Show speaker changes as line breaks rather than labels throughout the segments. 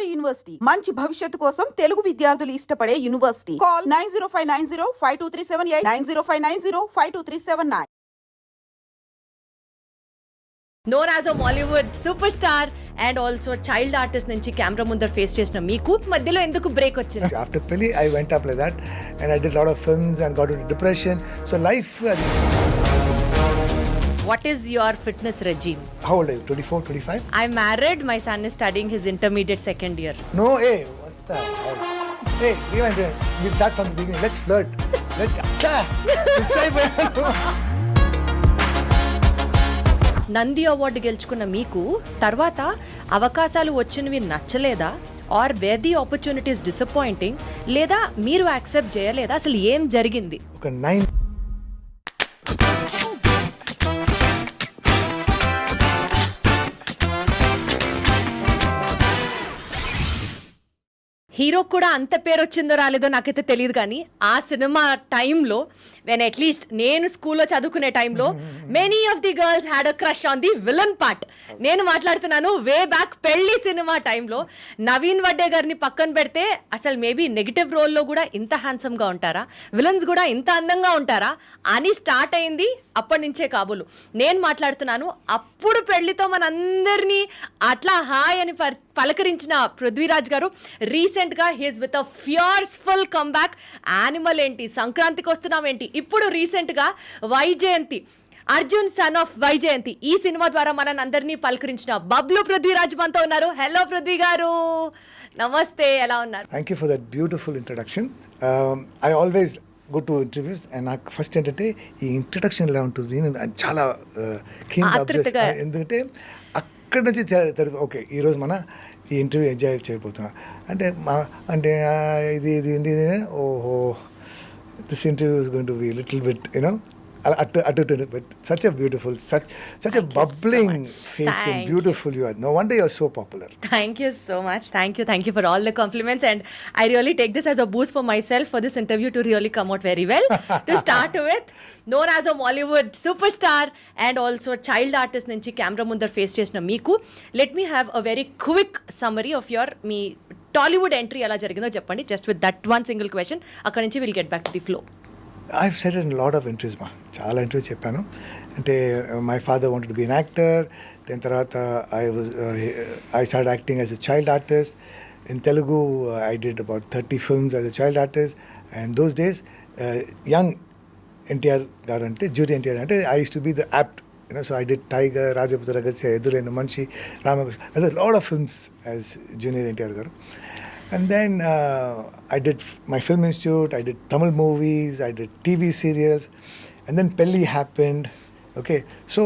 ఉమ్మడి యూనివర్సిటీ మంచి భవిష్యత్తు కోసం తెలుగు విద్యార్థులు ఇష్టపడే university. Call 9059052378 9059052379.
Known as a Mollywood superstar and also child artist నుంచి కెమెరా ముందర ఫేస్ చేసిన మీకు మధ్యలో ఎందుకు బ్రేక్ వచ్చింది?
After Pili, I went up like that and I did a lot of films and got into depression. So life...
What is your fitness regime?
How old are you? 24, 25?
I'm married. My son is studying his intermediate second year.
No, hey, what the hell? Hey, rewind. We'll start from the beginning. Let's flirt.
Nandi award గెలుచుకున్న మీకు తర్వాత అవకాశాలు వచ్చినవి నచ్చలేదా? Or where the opportunities disappointing? లేదా మీరు accept చేయలేదా? అసలు ఏం జరిగింది?
ఒక 9
హీరో కూడా అంత పేరు వచ్చిందో రాలేదో నాకైతే తెలియదు, కానీ ఆ సినిమా టైంలో వెన్ అట్లీస్ట్ నేను స్కూల్లో చదువుకునే టైంలో many of the girls had a crush on the villain part. నేను మాట్లాడుతున్నాను వే బ్యాక్ పెళ్లి సినిమా టైంలో. నవీన్ వడ్డే గారిని పక్కన పెడితే అసలు మేబీ నెగిటివ్ రోల్లో కూడా ఇంత హ్యాండ్సమ్గా ఉంటారా, విలన్స్ కూడా ఇంత అందంగా ఉంటారా అని స్టార్ట్ అయింది అప్పటి నుంచే కాబోలు. నేను మాట్లాడుతున్నాను అప్పుడు పెళ్లితో మనందరినీ అట్లా హాయ్ అని పలకరించిన పృథ్వీరాజ్ గారు రీసెంట్గా he's with a fierceful comeback. Animal ఏంటి, సంక్రాంతికి వస్తున్నాం ఏంటి, ఇప్పుడు రీసెంట్గా వైజయంతి, అర్జున్ సన్ ఆఫ్ వైజయంతి ఈ సినిమా ద్వారా మనల్ని అందరినీ పలకరించిన బబ్లు పృథ్వీరాజ్ మనతో ఉన్నారు. హలో పృథ్వీ గారు, నమస్తే, ఎలా ఉన్నారు?
Thank you for that beautiful introduction. I always go to interviews and నాకు ఫస్ట్ ఏంటంటే ఈ ఇంట్రడక్షన్ ఎలా ఉంటుంది చాలా ఎందుకంటే అక్కడ నుంచి ఓకే ఈరోజు మన ఈ ఇంటర్వ్యూ ఎంజాయ్ చేయబోతున్నాం అంటే ఇది ఓహో this interview is going to be little bit but such a beautiful, such a bubbling face and beautiful you are. No wonder you are so popular.
Thank you so much. Thank you for all the compliments, and I really take this as a boost for myself for this interview to really come out very well. To start with, known as a Mollywood superstar and also child artist నుంచి camera ముందర face చేసిన మీకు, let me have a very quick summary of your me Tollywood entry ఎలా జరిగిందో చెప్పండి. Just with that one single question, అక్కడి నుంచి we'll get back to the flow.
I've said it in a lot of interviews చాలా interviews చెప్పాను. అంటే my father wanted to be an actor, దాని తర్వాత I start acting as a child artist. In Telugu I did about 30 films as a child artist. And those days young NTR గారు అంటే junior NTR అంటే I use to be the apt, so I did Tiger, Rajaputra Rahasya, Eduraina Manishi, Ramakrishna, lot of films as junior NTR గారు. And then I did my film institute, I did Tamil movies, I did TV serials, and then Pelli happened. Okay, so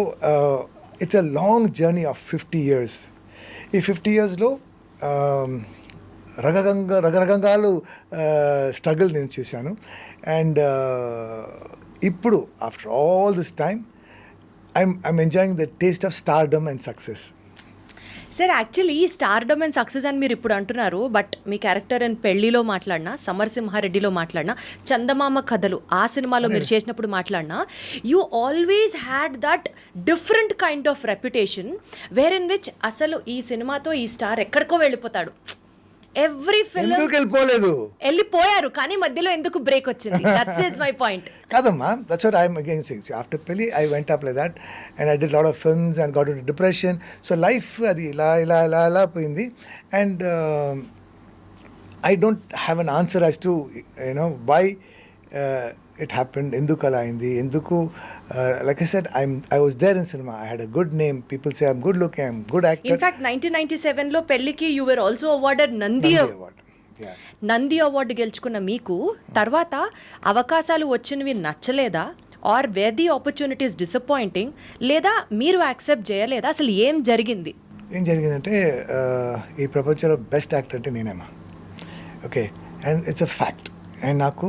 it's a long journey of 50 years. In 50 years lo రకరకాలు struggle నేను చూశాను. And ఇప్పుడు after all this time I'm enjoying the taste of stardom and success.
Sir, actually stardom and success అని మీరు ఇప్పుడు అంటున్నారు, but me character and పెళ్లిలో మాట్లాడినా, సమరసింహారెడ్డిలో మాట్లాడినా, చందమామ కథలు ఆ సినిమాలో మీరు చేసినప్పుడు మాట్లాడినా, you always had that different kind of reputation where in which అసలు ఈ సినిమాతో ఈ స్టార్ ఎక్కడికో వెళ్ళిపోతాడు. ఎవ్రీ ఫిల్మ్ వెళ్ళిపోయారు, కానీ మధ్యలో ఎందుకు బ్రేక్ వచ్చింది? That's is my point.
కాదమ్మా, that's what I'm again saying. After పెళ్లి I went up like that and I did lot of films and got into depression. So life అది ఇలా పోయింది. And I don't have an answer as to why it happened, ఎందుకు అలా అయింది, ఎందుకు like I said, I was there in cinema, I had a good name, people say I'm good looking, I'm good actor.
In fact 1997 లో పెళ్లికి you were also awarded Nandi
award. Yeah.
Nandi award గెలుచుకున్న మీకు తర్వాత అవకాశాలు వచ్చినవి నచ్చలేదా? Or where the opportunities disappointing? లేదా మీరు యాక్సెప్ట్ చేయలేదా? అసలు ఏం జరిగింది?
ఏం జరిగిందంటే ఈ ప్రపంచంలో బెస్ట్ యాక్టర్ అంటే నేనేమా. Okay, and it's a fact. And నాకు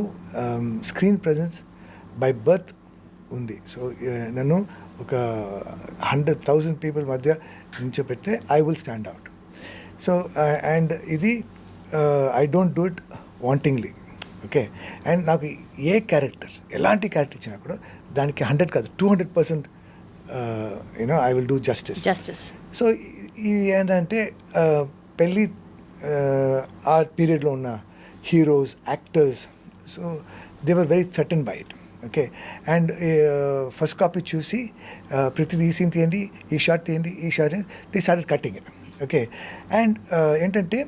స్క్రీన్ ప్రజెన్స్ బై బర్త్ ఉంది. సో నన్ను ఒక 100,000 పీపుల్ మధ్య నిల్చోపెడితే I will stand out. So and ఇది I don't do it wantingly. Okay, and నాకు ఏ క్యారెక్టర్, ఎలాంటి క్యారెక్టర్ ఇచ్చినా కూడా దానికి 100 కాదు 200% I will do justice.
Justice.
So ఇది ఏంటంటే పెళ్ళి ఆ పీరియడ్లో ఉన్న heroes, actors, so they were very certain by it. Okay, and first copy చూసి ప్రతిదీ ఈ సీన్ తీయండి, ఈ షార్ట్ తీయండి, ఈ shot they started cutting it. Okay, and ఏంటంటే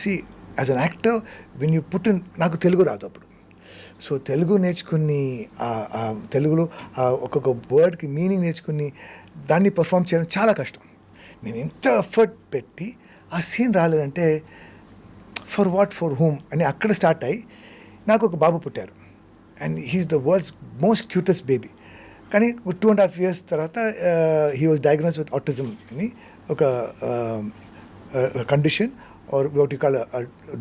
see as an actor when you put in, నాకు తెలుగు రాదు అప్పుడు, సో తెలుగు నేర్చుకుని తెలుగులో ఒక్కొక్క వర్డ్కి మీనింగ్ నేర్చుకుని దాన్ని పర్ఫామ్ చేయడం చాలా కష్టం. నేను ఎంత ఎఫర్ట్ పెట్టి ఆ సీన్ రాలేదంటే ఫర్ వాట్, ఫర్ హూమ్ అని అక్కడ స్టార్ట్ అయ్యి నాకు ఒక బాబు పుట్టారు. And he's the world's most cutest baby. కానీ 2.5 years తర్వాత he was diagnose with autism అని ఒక condition or what you call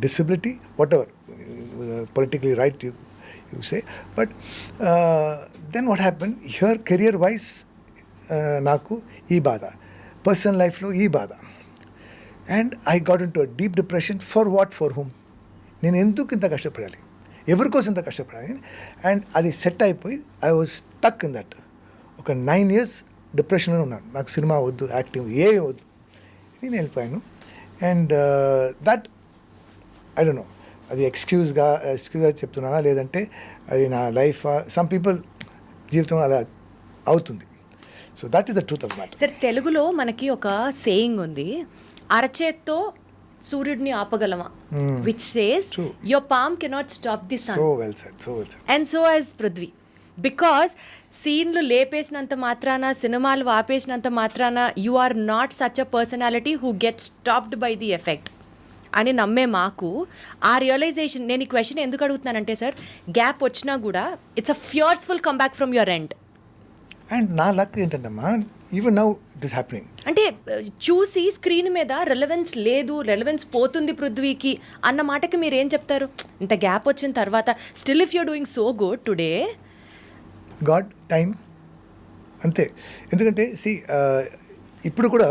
disability, whatever politically right you say. But then what happened here, career wise నాకు ఈ బాధ, personal లైఫ్లో ఈ బాధ, and I got in to deep depression. For what, for whom, నేను ఎందుకు ఇంత కష్టపడాలి, ఎవరి కోసం ఇంత కష్టపడాలి. అండ్ అది సెట్ అయిపోయి I was stuck in that. ఒక 9 years డిప్రెషన్లో ఉన్నాను. నాకు సినిమా వద్దు, యాక్టింగ్ ఏ వద్దు, నేను వెళ్ళిపోయాను. And that I don't know అది ఎక్స్క్యూజ్గా చెప్తున్నానా లేదంటే అది నా లైఫ్, సమ్ పీపుల్ జీవితం అలా అవుతుంది. So that is the truth of matter.
Sir, తెలుగులో మనకి ఒక సేయింగ్ ఉంది, అరచేత్తో సూర్యుడిని ఆపగలమా, which says your palm cannot stop the sun.
So well said, so well said.
And so as Prithvi, because సీన్లు లేపేసినంత మాత్రాన, సినిమాలు ఆపేసినంత మాత్రాన you are not such a personality who get stopped by the effect అని నమ్మే మాకు ఆ రియలైజేషన్. నేను ఈ క్వశ్చన్ ఎందుకు అడుగుతున్నానంటే సార్, గ్యాప్ వచ్చినా కూడా it's a fierceful comeback from your end.
And నా లక్ ఏంటంటమ్మా, even now it is happening.
అంటే చూసి స్క్రీన్ మీద రెలవెన్స్ లేదు, రెలవెన్స్ పోతుంది పృథ్వీకి అన్న మాటకి మీరు ఏం చెప్తారు? ఇంత గ్యాప్ వచ్చిన తర్వాత still if you're doing so good today.
God, time, అంతే. ఎందుకంటే సి ఇప్పుడు కూడా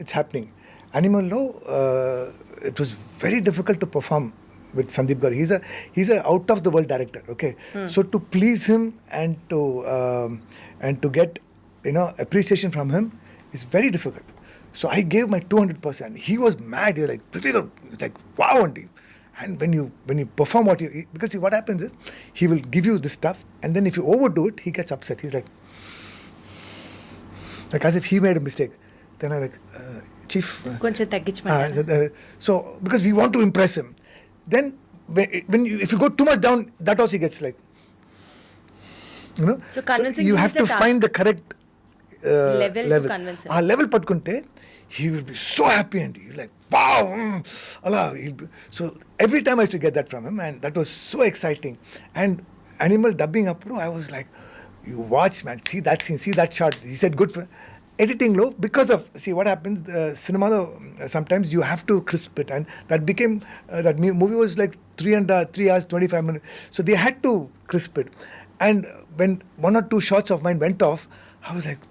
ఇట్స్ హ్యాపెనింగ్. యానిమల్లో it was very difficult to perform with Sandeep Gaur. He's a out of the world director. Okay, so to please him and to get appreciation from him is very difficult. So I gave my 200%. He was mad. He was like, Prithiveeraj, like wow, auntie. And when you perform what you, because see, what happens is he will give you this stuff, and then if you overdo it, he gets upset. He's like as if he made a mistake. Then I'm like, Chief,
కొంచెం తగ్గించమని.
so because we want to impress him, then if you go too much down, that also gets like,
So convincing
you
him
have
is a
to
task.
find the correct
Level to convince him.
level పట్టుకుంటే he will be so happy and he's like wow, Allah. So every time I used to get that from him, and that was so exciting. And animal dubbing appudu I was like, you watch man, see that scene, see that shot. He said good for editing low because of, see what happens, cinema sometimes you have to crisp it, and that became that movie was like 3 hours 25 minutes, so they had to crisp it. And when 1 or 2 shots of mine went off, I was like,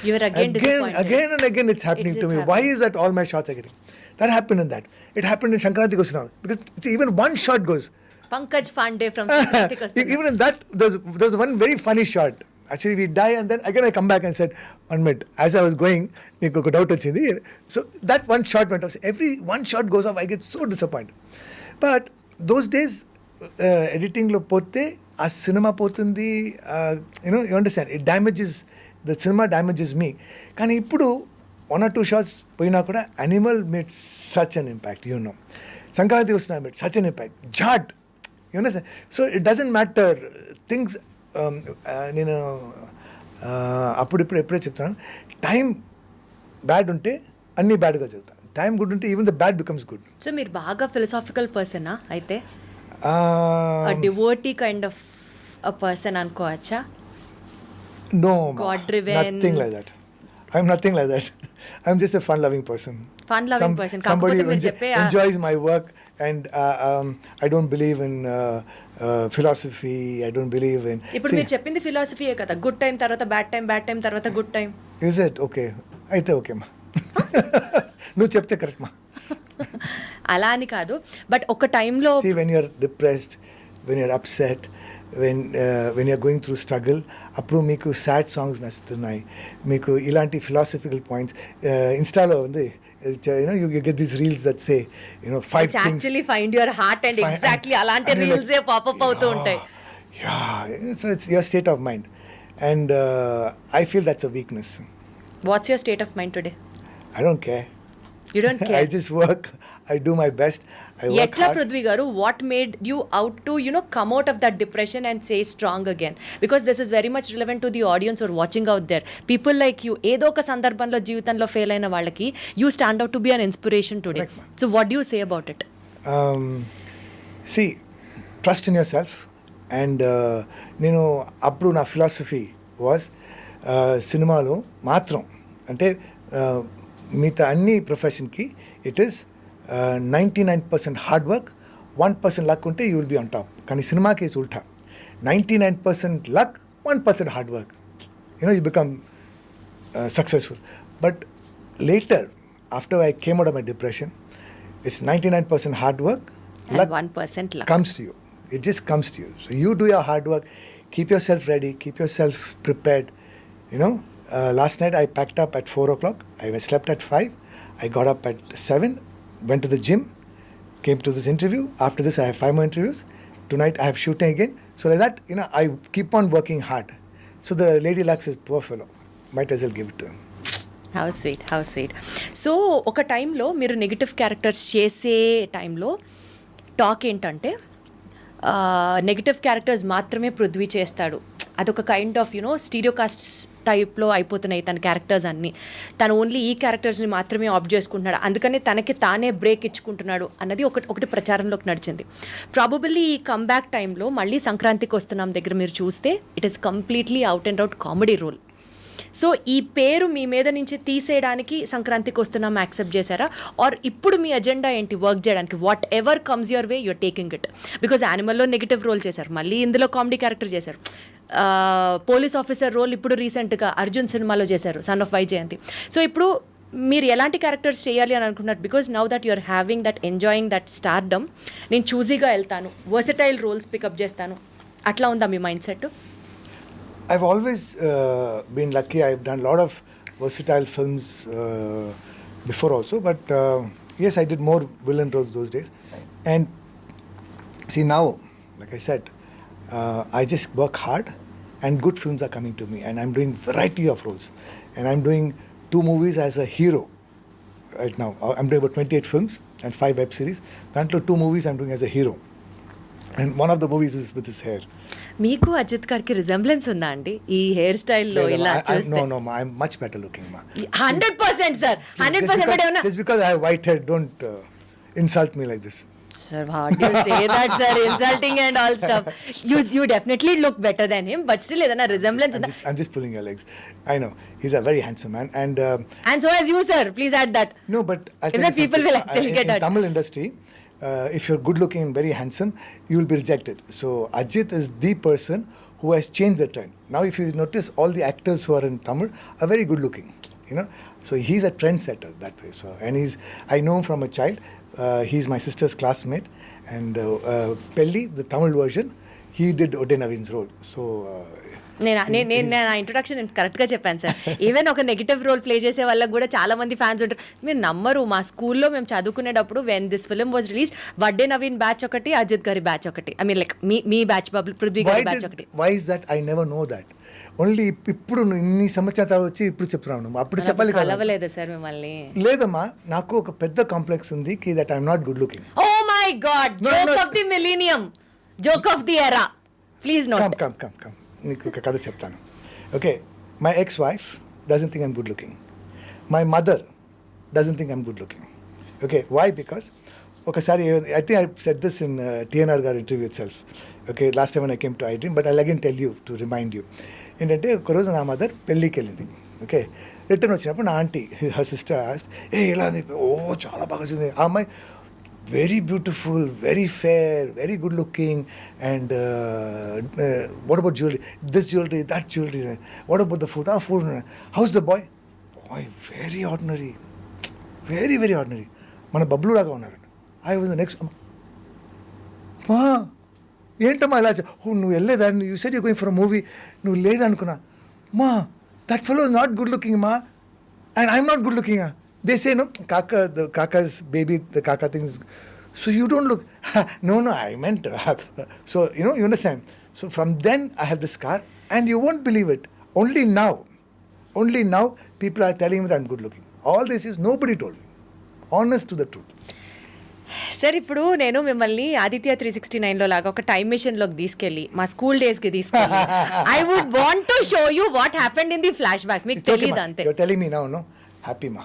You were again disappointed.
Again and again it's happening to me.
happening.
Why is that all my shots are getting? That happened in that. It happened in Shankranti Goswami, because see, even one shot goes.
Pankaj Pandey from Sanskrit Customer.
Even in that, there's one very funny shot. Actually, we die and then again I come back and said, 1 minute, as I was going, neeku oka doubt vachindi. So that one shot went off. So every one shot goes off, I get so disappointed. But those days, editing lo pote, a cinema potundi, you understand, it damages, the cinema damages me. Kani ippudu 1 or 2 shots poyina kuda animal made such an impact, Sankranti Goswami made such an impact. Jhat, you understand? So it doesn't matter things. నేను అప్పుడిప్పుడు ఎప్పుడే చెప్తాను, time bad ఉంటే అన్నీ బ్యాడ్గా చెప్తాను, time good ఉంటే even the bad becomes good.
So మీరు బాగా ఫిలసాఫికల్ పర్సనా అయితే? Devotee kind of a person అనుకోవచ్చా?
No,
God driven.
Nothing like that. I'm nothing like that. I'm just a fun-loving person.
Fun-loving person.
Somebody
కాకపోతే
who
మీరు చెప్పే
enjoys my work, and I don't believe in philosophy. I don't believe in.
ఇప్పుడు మీరు చెప్పింది ఫిలాసఫీయే కదా, good time తర్వాత bad time, bad time తర్వాత good time.
Is it okay? అయితే ఓకే మా. నువ్వు చెప్తే కరెక్ట్ మా.
అలా అని కాదు, బట్ ఒక టైంలో
See, when you're depressed, when you're upset, when you're going through struggle, అప్పుడు మీకు సాడ్ సాంగ్స్ నచ్చుతున్నాయి, మీకు ఇలాంటి ఫిలాసఫికల్ పాయింట్స్ ఇన్స్టాలో ఉంది, you get these reels that say, five
Which
things.
actually find your heart and exactly అలాంటి
and you're
reels pop up అవుతూ ఉంటాయి.
So it's your state of mind, and I feel that's a weakness.
What's your state of mind today?
I don't care.
You don't care.
I just work, I do my best, I work
ఎట్లా
hard.
Prithvi గారు, what made you out to come out of that depression and say strong again? Because this is very much relevant to the audience are watching out there. People like you, ఏదో ఒక సందర్భంలో జీవితంలో fail అయిన వాళ్ళకి you stand out to be an inspiration today. So what do you say about it?
See, trust in yourself, and నేను అప్పుడు నా philosophy was సినిమాలో మాత్రం అంటే మిగతా అన్ని ప్రొఫెషన్కి it is 99% hard work, 1% luck ఉంటే you will be on top. కానీ సినిమాకి ఇస్ ఉల్టా, 99% luck, 1% hard work, you become successful. But later after I came out of my depression, it's 99% hard work,
And 1% luck
comes to you. It just comes to you. So you do your hard work, keep yourself ready, keep yourself prepared. Last night I packed up at 4 o'clock. I slept at 5. I got up at 7, went to the gym, came to this interview. After this I have 5 more interviews. Tonight I have shooting again. So like that, I keep on working hard. So the Lady Luck is poor fellow. Might as well give it to him.
How sweet, how sweet. So ఒక టైంలో మీరు negative characters చేసే టైంలో talk ఏంటంటే negative characters మాత్రమే పృథ్వీ చేస్తాడు, అదొక kind of స్టీరియోకాస్ట్ టైప్లో అయిపోతున్నాయి తన క్యారెక్టర్స్ అన్నీ, తను ఓన్లీ ఈ క్యారెక్టర్స్ని మాత్రమే ఆప్ట్ చేసుకుంటున్నాడు, అందుకని తనకి తానే బ్రేక్ ఇచ్చుకుంటున్నాడు అన్నది ఒకటి ప్రచారంలోకి నడిచింది. ప్రాబబుల్లీ ఈ కమ్బ్యాక్ టైంలో మళ్ళీ సంక్రాంతికి వస్తున్నాం దగ్గర మీరు చూస్తే it is completely out and out comedy role. So ఈ పేరు మీ మీద నుంచి తీసేయడానికి సంక్రాంతికి వస్తున్నాం యాక్సెప్ట్ చేశారా, ఆర్ ఇప్పుడు మీ అజెండా ఏంటి వర్క్ చేయడానికి? Whatever comes your way you're taking it. Because యానిమల్లో నెగిటివ్ రోల్ చేశారు, మళ్ళీ ఇందులో కామెడీ క్యారెక్టర్ చేశారు, పోలీస్ ఆఫీసర్ రోల్ ఇప్పుడు రీసెంట్గా అర్జున్ సినిమాలో చేశారు, సన్ ఆఫ్ వైజయంతి. సో ఇప్పుడు మీరు ఎలాంటి క్యారెక్టర్స్ చేయాలి అని అనుకుంటున్నారు? Because now that you're having that enjoying that stardom, నేను చూజీగా వెళ్తాను, వర్సటైల్ రోల్స్ పికప్ చేస్తాను, అట్లా ఉందా మీ mind set?
I've always been lucky. I've done a lot of versatile films before also, but yes, I did more villain roles those days. And see now, like I said, I just work hard and good films are coming to me, and I'm doing variety of roles, and I'm doing 2 movies as a hero right now. I'm doing about 28 films and 5 web series. Dantlo 2 movies I'm doing as a hero, and one of the movies is with his hair.
మీకు అజిత్ గారికి resemblance ఉందా అండి ఈ hair స్టైల్లో ఇలా చూస్తే?
No, ma, I'm much better looking, ma.
100% sir, 100%.
Just because I have white hair, don't insult me like this.
Sir, how do you say that, sir? Insulting and all stuff. You definitely look better than him, but still ఏదైనా resemblance ఉందా?
I'm just pulling your legs. I know he's a very handsome man, and
And so as you, sir, please add that.
no, but I
If not, people will actually get
in
hurt.
Tamil industry, if you're good looking and very handsome, you will be rejected. So Ajit is the person who has changed the trend. Now if you notice, all the actors who are in Tamil are very good looking, so he's a trendsetter that way. So, and I know him from a child. He's my sister's classmate, and Pelli, the Tamil version, he did Ode Navin's role. So
నేను నా introduction కరెక్ట్గా చెప్పాను sir. Even ఒక negative role play చేసే వాళ్ళకి కూడా చాలా మంది ఫ్యాన్స్ ఉంటారు. మీరు నమ్మరు, మా స్కూల్లో మేము చదువుకునేటప్పుడు when this film was release, Vadde Naveen batch ఒకటి, అజిత్ గారి బ్యాచ్ ఒకటి, I mean like me batch, Prithvi గారి బ్యాచ్ ఒకటి.
why is that? I never know that. Only ఇప్పుడు ఇన్ని సంవత్సరాలు వచ్చి ఇప్పుడు చెప్తున్నాను, అప్పుడు చెప్పాలి కదా.
కలవలేదు సార్ మిమ్మల్ని?
లేదమ్మా, నాకు ఒక పెద్ద కాంప్లెక్స్ ఉంది that I'm not good looking.
Oh my God, joke of the millennium, joke of the era, please note.
Come నీకు ఒక కథ చెప్తాను. Okay, my ex wife doesn't think I'm good looking, my mother doesn't think I'm good looking. Okay, why? Because ఒకసారి I think I said this in TNR గారి interview itself. Okay, last time I came to iDream, but I again tell you to remind you. ఏంటంటే ఒకరోజు నా mother పెళ్ళికి వెళ్ళింది. Okay, return వచ్చినప్పుడు నా aunty, her sister ఆస్ట్, ఇలా చాలా బాగా చూసింది ఆ అమ్మాయి, very beautiful, very fair, very good looking, and what about jewelry? This jewelry, that jewelry. What about the food? Food. How's the boy? Boy, very ordinary, very, very ordinary. మన Babloo లాగా ఉన్నారు. I was the next. Ma, ఏంటమ్మా ఇలా నువ్వు వెళ్ళలేదా, you said you going for a movie, నువ్వు లేదనుకున్నా. మా that fellow is not good looking మా, and I'm not good looking. They say no కాకా's baby, the kaka things, so you don't look. No, I meant so you understand. So from then I have this scar, and you won't believe it, only now people are telling me that I'm good looking. All this is nobody told me, honest to the truth.
Sir ఇప్పుడు నేను మిమ్మల్ని ఆదిత్య 369లో లాగా ఒక time machine లోకి తీసుకెళ్ళి మా school days కి తీసుకెళ్ళి I would want to show you what happened in the flashback. మీకు తెలియదు అంతే.
You're telling me now, no? Happy ma.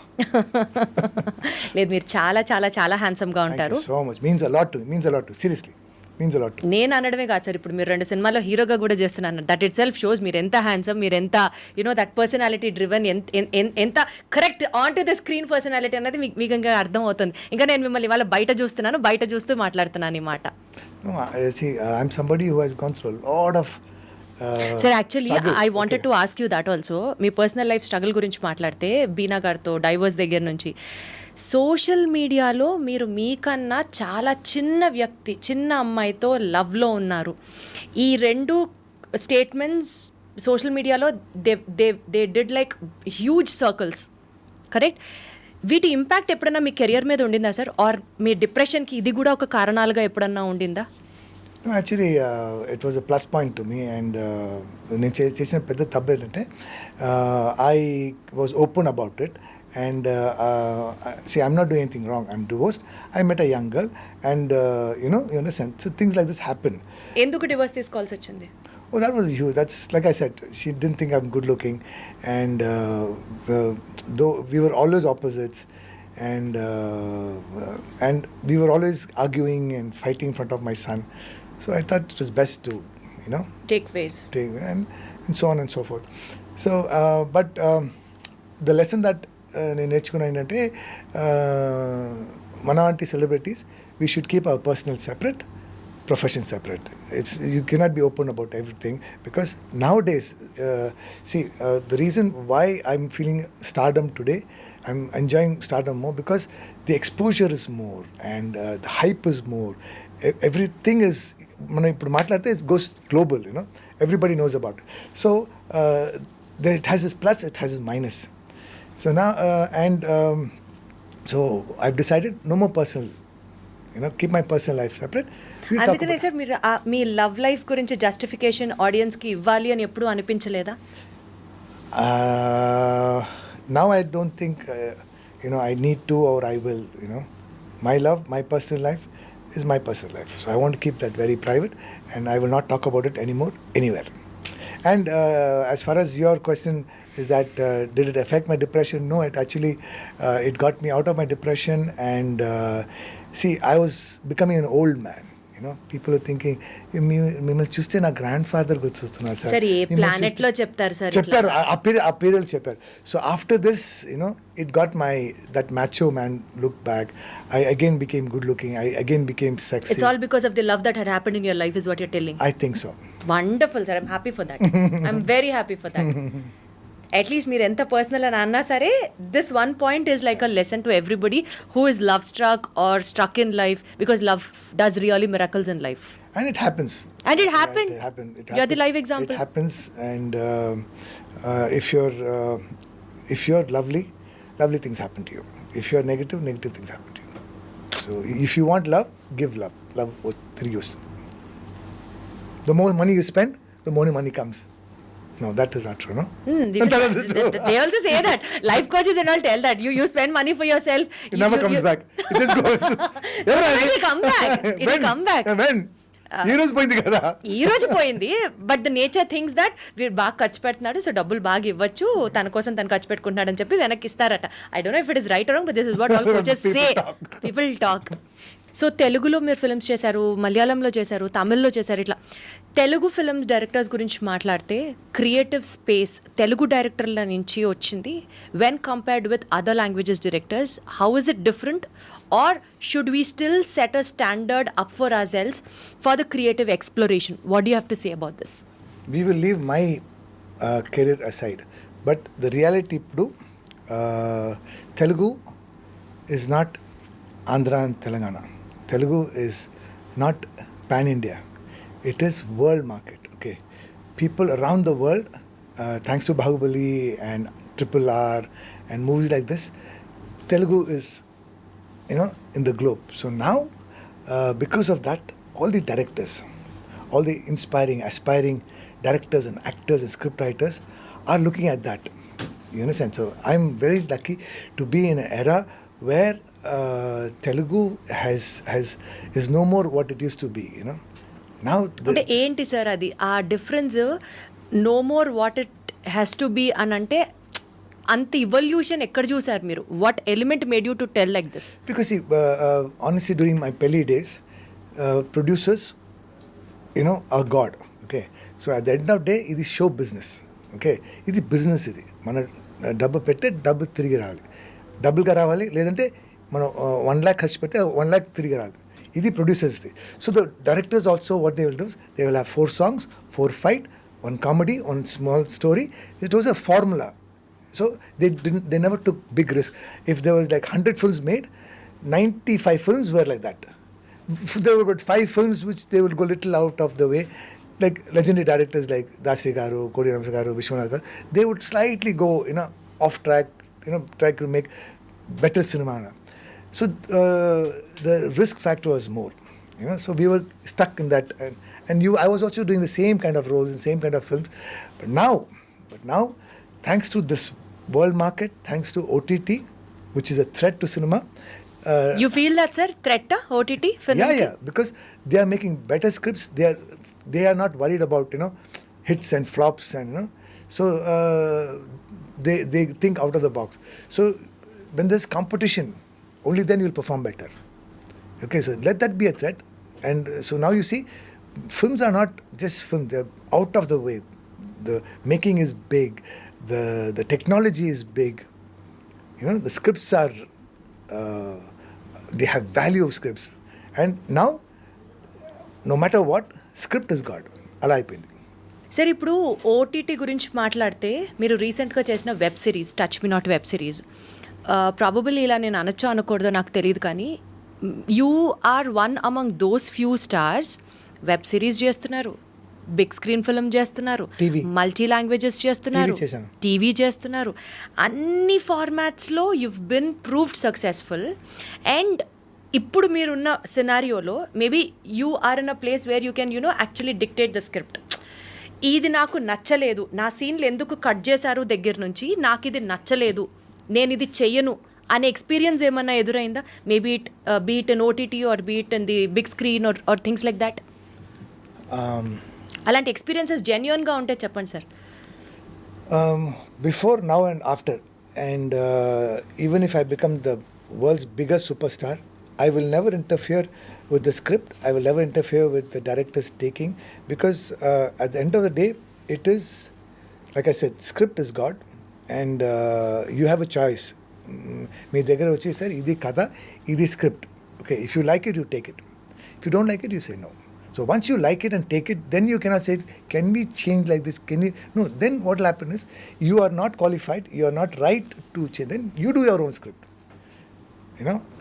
లేదు, మీరు చాలా చాలా చాలా హ్యాండ్సమ్ గా ఉంటారు.
So much means a lot to me. Seriously means a lot to me.
నేను అనడమే కాదు సార్, ఇప్పుడు మీరు 2 సినిమాల్లో హీరోగా కూడా చేస్తున్నాను. దట్ ఇట్ సెల్ఫ్ షోస్ మీరు ఎంత హ్యాండ్సమ్, మీరు ఎంత దట్ పర్సనాలిటీ డ్రివెన్, ఎంత correct on to the screen personality అనేది మీకు ఇంకా అర్థం అవుతుంది. ఇంకా నేను మిమ్మల్ని ఇవాళ బయట చూస్తూ మాట్లాడుతున్నాను ఈ మాట.
No, see, I'm somebody who has gone through a lot of
sir actually I wanted to ask you that also. Me personal life struggle గురించి మాట్లాడితే బీనా గారితో డైవర్స్ దగ్గర నుంచి సోషల్ మీడియాలో మీరు మీకన్నా చాలా చిన్న అమ్మాయితో లవ్లో ఉన్నారు. ఈ 2 స్టేట్మెంట్స్ సోషల్ మీడియాలో they did like huge circles, correct? వీటి ఇంపాక్ట్ ఎప్పుడన్నా మీ కెరియర్ మీద ఉండిందా సార్? ఆర్ మీ డిప్రెషన్కి ఇది కూడా ఒక కారణాలుగా ఎప్పుడన్నా ఉండిందా?
No, actually, it was a plus point to me, and నేను చేసిన పెద్ద తప్పు ఏంటంటే I was open about it, and see, I'm not doing anything wrong. I'm divorced. I met a young girl, and you understand. So things like this happen.
ఎందుకు divorce తీసుకోవాల్సి వచ్చింది?
Oh, that was huge. That's like I said, she didn't think I'm good looking, and though we were always opposites, and we were always arguing and fighting in front of my son. So I thought it was best to,
Take ways.
and so on and so forth. So, but the lesson that నేను నేర్చుకున్నా ఏంటంటే మన వంటి celebrities we should keep our personal separate, profession separate. You cannot be open about everything, because nowadays, the reason why I'm feeling stardom today, I'm enjoying stardom more, because the exposure is more, and the hype is more. Everything is, మనం ఇప్పుడు మాట్లాడితే it goes global, everybody knows about it. So it has its plus, it has its minus. So now so I've decided no more personal, keep my personal life separate.
అందుకనే sir మీరు మీ love life గురించి justification ఆడియన్స్కి ఇవ్వాలి అని ఎప్పుడు అనిపించలేదా?
Now I don't think I need to, or I will. My love, my personal life is my personal life, so I want to keep that very private, and I will not talk about it anymore anywhere. And as far as your question is that did it affect my depression? No, it actually it got me out of my depression, and see, I was becoming an old man. People are thinking, మిమ్మల్ని చూస్తే నా grand father గుర్తొస్తున్నారు sir.
Sir ఏ planet లో చెప్తారు sir?
చెప్పారు, ఆ పేర్లు చెప్పారు. So after this it got that macho man look back. I again became good looking. I again became sexy.
It's all because of the love that had happened in your life is what you're telling.
I think so.
Wonderful sir, I'm happy for that. I'm very happy for that. At least మీరు ఎంత personal అని అన్నా సరే, this one point is like a lesson to everybody who is love struck or struck in life, because love does really miracles in life.
And it happens.
And it happened. You're the live example.
It happens, and if you're lovely things happen to you. If you're negative things happen to you. So if you want love, give love. Love తిరిగి వస్తుంది. The more money you spend, the more money comes. No, that is not true, no?
That is true. They also say that. Life coaches and all tell that. You spend money for yourself.
It never comes back. It just goes.
It will come back. It will come back.
When? ఈ రోజు పోయింది కదా.
ఈ రోజు పోయింది, but the nature things that వీడు బాగా ఖర్చు పెడుతున్నాడు, సో డబ్బులు బాగా ఇవ్వచ్చు, తన కోసం తను ఖర్చు పెట్టుకుంటున్నాడు అని చెప్పి వెనక్కి ఇస్తారట. I don't know if it is right are wrong, but this is what all coaches say. People talk. So తెలుగులో మీరు ఫిల్మ్స్ చేశారు, మలయాళంలో చేశారు, తమిళ్లో చేశారు. ఇట్లా తెలుగు ఫిల్మ్ డైరెక్టర్స్ గురించి మాట్లాడితే క్రియేటివ్ స్పేస్ తెలుగు డైరెక్టర్ల నుంచి వచ్చింది when compared with other languages directors. How is it different, or should we still set a standard up for ourselves for the creative exploration? What do you have to say about this?
We will leave my career aside, but the reality ఇప్పుడు Telugu is not Andhra and Telangana. Telugu is not pan-India. It is world market, okay? People around the world, thanks to Bahubali and Triple R and movies like this, Telugu is, in the globe. So now, because of that, all the directors, all the inspiring, aspiring directors and actors and script writers are looking at that. You understand? So I'm very lucky to be in an era where Telugu is no more what it used to be. Now
అంటే ఏంటి sir అది ఆ difference no more what it has to be అని అంటే అంత evolution ఎక్కడ చూసారు మీరు what element made you to tell like this
because see, honestly, during my Pelli days, producers, are God. Okay, so at the end of the day, ఇది show business. Okay, ఇది business. ఇది మన డబ్బు పెడితే డబ్బు తిరిగి రావాలి, డబ్బులుగా రావాలి. లేదంటే మనం 1 lakh ఖర్చు పెడితే 1 lakh తిరిగి రావాలి. ఇది ప్రొడ్యూసర్స్ది. So the directors also what they will do, they will have 4 songs, 4 fight, 1 comedy, 1 small story. It was a formula. So they never took big risk. If there was like 100 films made, 95 films were like that. There were about 5 films which they will go little out of the way. Like legendary directors like Dasri Garu, Kodi Ramsa Garu, Vishwanath Garu, they would slightly go, off track, try to make better cinema. So the risk factor was more, so we were stuck in that. And I was also doing the same kind of roles and same kind of films. But now, thanks to this world market, thanks to OTT, which is a threat to cinema.
You feel that sir threat OTT
Yeah, because they are making better scripts. They are not worried about hits and flops and so they think out of the box. So when there's competition, only then you'll perform better. Okay, so let that be a threat. And so now you see, films are not just films; they're out of the way. The making is big, the technology is big. The scripts are. They have value of scripts, and now no matter what, script is God. అలా అయిపోయింది.
Sir ఇప్పుడు OTT గురించి మాట్లాడితే మీరు రీసెంట్గా చేసిన web series touch me not web series probably ఇలా నేను అనొచ్చో అనకూడదో నాకు తెలియదు కానీ you are one among those few stars web series చేస్తున్నారు, బిగ్ స్క్రీన్ ఫిల్మ్ చేస్తున్నారు, మల్టీ లాంగ్వేజెస్ చేస్తున్నారు, టీవీ చేస్తున్నారు, అన్ని ఫార్మాట్స్లో you've been proved successful. And ఇప్పుడు మీరున్న సినారియోలో maybe you are in a place where you can actually dictate the script. ఇది నాకు నచ్చలేదు, నా సీన్లు ఎందుకు కట్ చేశారు దగ్గర నుంచి, నాకు ఇది నచ్చలేదు, నేను ఇది చెయ్యను అనే ఎక్స్పీరియన్స్ ఏమన్నా ఎదురైందా? Maybe it beat in OTT or beat in the big screen or things like that. అలాంటి ఎక్స్పీరియన్సెస్ జెన్యున్గా ఉంటే చెప్పండి sir.
Before, now and after, and even if I become the world's biggest superstar, I will never interfere with the script. I will never interfere with the director's taking, because at the end of the day, it is, like I said, script is God, and you have a choice. మీ దగ్గర వచ్చి sir ఇది కథ, ఇది script. Okay, if you like it, you take it. If you don't like it, you say no. So once you like it and take it, then you cannot say, can we change like this? Can we? No, then what will happen is, you are not qualified, you are not right to change. Then you do your own script.